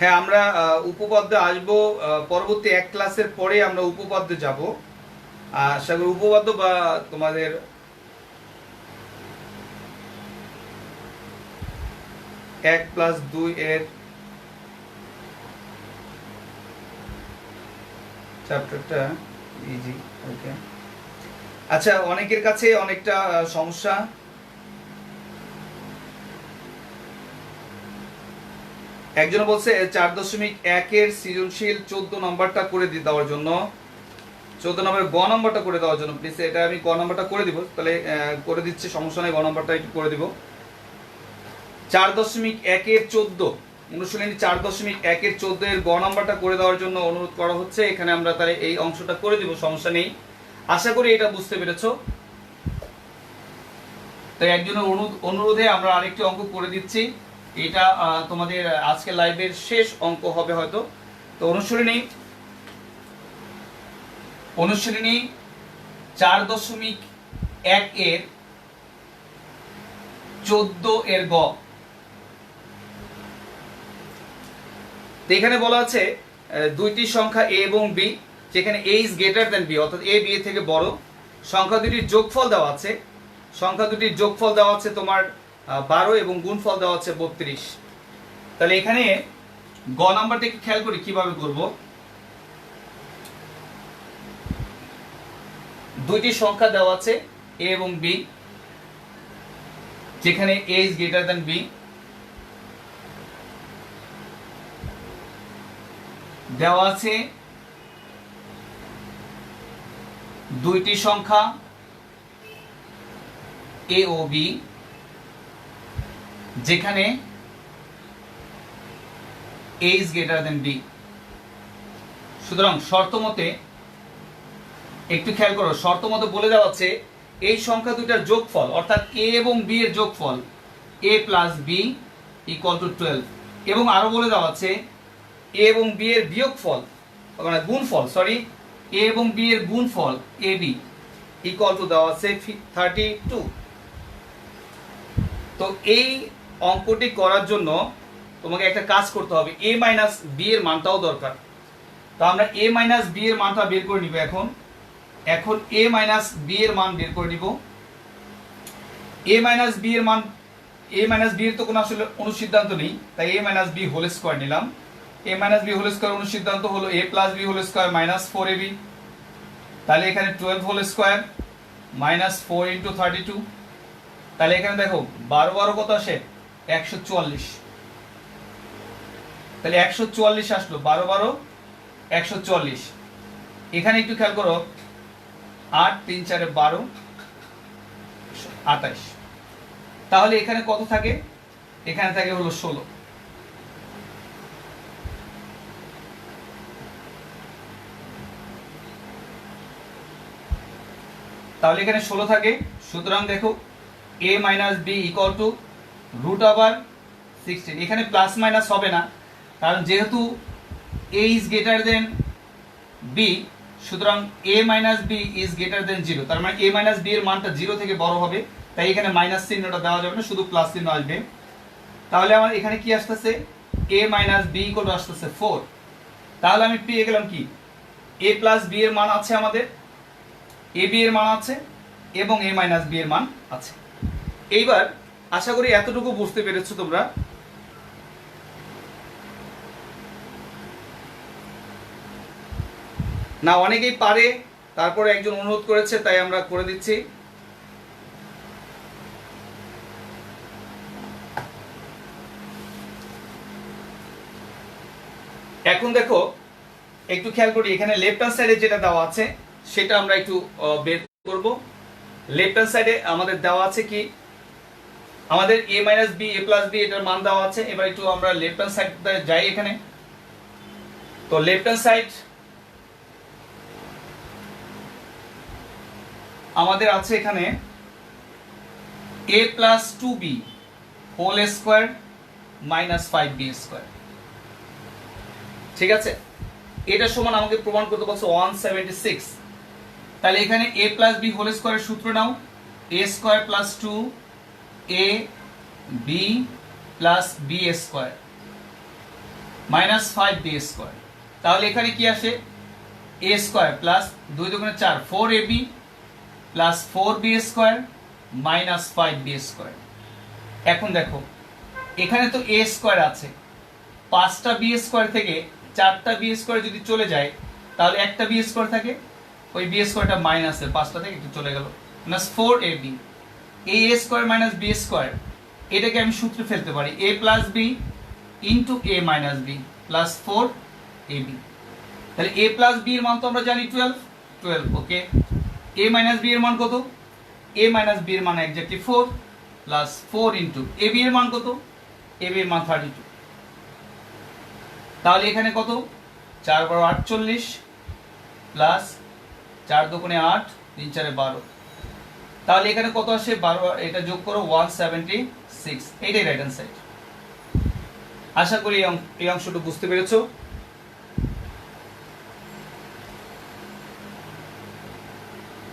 হ্যাঁ, আমরা উপপাদ্যে আসবো পরবর্তী এক ক্লাসের পরে আমরা উপপাদ্যে যাব। আশা করি উপপাদ্য বা তোমাদের এক প্লাস 2 এর চ্যাপ্টারটা ইজি। ওকে, আচ্ছা, অনেকের কাছে অনেকটা সমস্যা। একজন বলছে 4.1 এর সৃজনশীল 14 নম্বরটা করে দেওয়ার জন্য, 14 নম্বরের গ নম্বরটা করে দেওয়ার জন্য প্লিজ। এটা আমি গ নম্বরটা করে দিব, তাহলে করে দিচ্ছি, সমস্যা নেই, গ নম্বরটা একটু করে দিব। 4.1 এর 14 অনুশীলনী 4.1 এর 14 এর গ নম্বরটা করে দেওয়ার জন্য অনুরোধ করা হচ্ছে। এখানে আমরা তাহলে এই অংশটা করে দিব, সমস্যা নেই। আশা করি এটা বুঝতে পেরেছো। তাই একজনের অনুরোধে আমরা আরেকটি অঙ্ক করে দিচ্ছি। এটা তোমাদের আজকে লাইভের শেষ অঙ্ক হবে হয়তো। তো অনুশীলনী 4.1 এর 14 এর গ। এখানে বলা আছে দুইটি সংখ্যা a এবং b, যেখানে a is greater than b, অর্থাৎ a b এর থেকে বড়। সংখ্যা দুটির যোগফল দেওয়া আছে, তোমার 12 এবং গুণফল দেওয়া আছে 32। তাহলে এখানে গ নাম্বারটা একটু খেয়াল করি কিভাবে করব। দুইটি সংখ্যা দেওয়া আছে a এবং b, যেখানে a is greater than b। দেওয়া আছে দুইটি সংখ্যা a ও b, যেখানে a is greater than b। সুতরাং শর্ত মতে একটু খেয়াল করো, শর্ত মতে বলে দেওয়া আছে এই সংখ্যা দুইটার যোগফল, অর্থাৎ a এবং b এর যোগফল a plus b equal two 12, এবং আরো বলে দেওয়া আছে a এবং b এর বিয়োগফল, মানে গুণফল, সরি, a এবং b এর গুণফল ab ইকুয়াল টু দেওয়া আছে 32। তো এই অঙ্কটি করার জন্য তোমাকে একটা কাজ করতে হবে, a মাইনাস b এর মানটাও দরকার। তো আমরা a মাইনাস b এর মানটা বের করে নিব। এখন a মাইনাস b এর মান বের করে নিব। a মাইনাস b এর মান, a মাইনাস b এর তো কোনো আসলে অনুসিদ্ধান্ত নেই, তাই a minus b whole square নিলাম। a minus b whole square অনুসিদ্ধান্ত হলো a plus b whole square minus 4ab। তাহলে এখানে 12 হোল স্কয়ার মাইনাস 4 ইন্টু 32। তাহলে এখানে দেখো 12 কত আসে 144। তাহলে 144 আসলো, 12 144। এখানে একটু খেয়াল করো, 8 3 4 12 28। তাহলে এখানে কত থাকে, এখানে থাকে হলো 16। তাহলে এখানে 16 থাকে। সুতরাং দেখো a minus b equal to root over 16। এখানে প্লাস মাইনাস হবে না, কারণ যেহেতু a is greater than b, সুতরাং a minus b is greater than 0। তার মানে a মাইনাস b এর মানটা 0 থেকে বড় হবে, তাই এখানে মাইনাস চিহ্নটা দেওয়া যাবে না, শুধু প্লাস চিহ্ন আসবে। তাহলে আমার এখানে কি আসতেছে, a minus b equal two আসতেছে 4। তাহলে আমি পেয়ে গেলাম কি এ প্লাস বি এর মান আছে আমাদের, এ বি এর মান আছে এবং এ মাইনাস বি এর মান আছে। এইবার আশা করি এতটুকু বুঝতে পেরেছো তোমরা। না অনেকেই পারে, তারপরে একজন অনুরোধ করেছে তাই আমরা করে দিচ্ছি। এখন দেখো একটু খেয়াল করি, এখানে লেফট হ্যান্ড সাইডে যেটা দেওয়া আছে সেটা আমরা একটু বের করব। লেফট হ্যান্ড সাইডে আমাদের দেওয়া আছে কি, আমাদের এ minus B A plus B এটার মান দেওয়া আছে। এবার একটু আমরা লেফট হ্যান্ড সাইড যাই এখানে। তো লেফট হ্যান্ড সাইড আমাদের আছে এখানে A plus two B whole square minus 5b square. ঠিক আছে, এটা সমান আমাকে প্রমাণ করতে বলছে 176। তাহলে এখানে এ প্লাস বি হোল স্কোয়ারের সূত্র নাও, A square plus 2 A B plus B square minus 5b square. তাহলে এখানে কি আসে, এ স্কোয়ার প্লাস 2 দুগুণে 4 4ab plus 4b square minus 5b square. এখন দেখো এখানে তো এ স্কোয়ার আছে, 5টা বি স্কোয়ার থেকে 4টা বি স্কোয়ার যদি চলে যায় তাহলে একটা বি স্কোয়ার থাকে, ওই বি স্কোয়ারটা মাইনাসে 5টা থেকে একটু চলে গেল, মাইনাস 4ab। এ স্কোয়ার মাইনাস বি স্কোয়ার এটাকে আমি সূত্রে ফেলতে পারি, এ plus B into a minus B plus 4ab। তাহলে এ প্লাস বি এর মান তো আমরা জানি 12। ওকে, এ মাইনাস বি এর মান কত, এ মাইনাস বি এর মান exactly 4 plus 4 into A B এর মান কত, এ বি এর মান 32। তাহলে এখানে কত, 4 × 48 প্লাস 4 দুগুণে 8 3 4 12। তাহলে এখানে কত আসে 12, এটা যোগ করো 176। এইটাই রাইট হ্যান্ড সাইড। আশা করি এই অংশটা বুঝতে পেরেছো।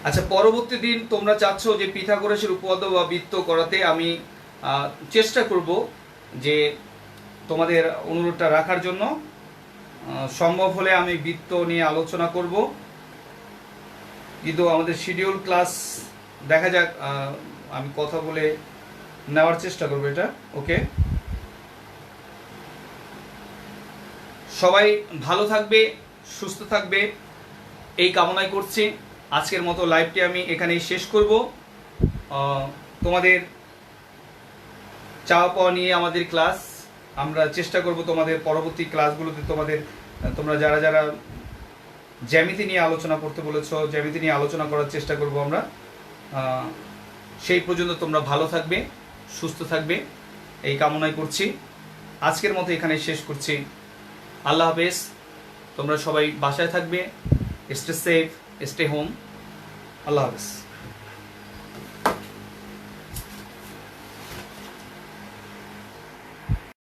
আচ্ছা, পরবর্তী দিন তোমরা চাচ্ছ যে পিথাগোরাসের উপপাদ্য বা বৃত্ত করাতে, আমি চেষ্টা করব যে তোমাদের অনুরোধটা রাখার জন্য। সম্ভব হলে আমি বৃত্ত নিয়ে আলোচনা করব, কিন্তু আমাদের শিডিউল ক্লাস দেখা যাক, আমি কথা বলে নেওয়ার চেষ্টা করব এটা। ওকে, সবাই ভালো থাকবে, সুস্থ থাকবে এই কামনাই করছি। আজকের মতো লাইভটি আমি এখানেই শেষ করব। তোমাদের চাওয়া পাওয়া নিয়ে আমাদের ক্লাস, আমরা চেষ্টা করব তোমাদের পরবর্তী ক্লাসগুলোতে তোমরা যারা যারা জ্যামিতি নিয়ে আলোচনা করতে বলেছো, জ্যামিতি নিয়ে আলোচনা করার চেষ্টা করব আমরা। সেই পর্যন্ত তোমরা ভালো থাকবে, সুস্থ থাকবে এই কামনাই করছি। আজকের মতো এখানেই শেষ করছি। আল্লাহ হাফেজ। তোমরা সবাই বাসায় থাকবে, স্টে সেফ, স্টে হোম। আল্লাহ হাফেজ।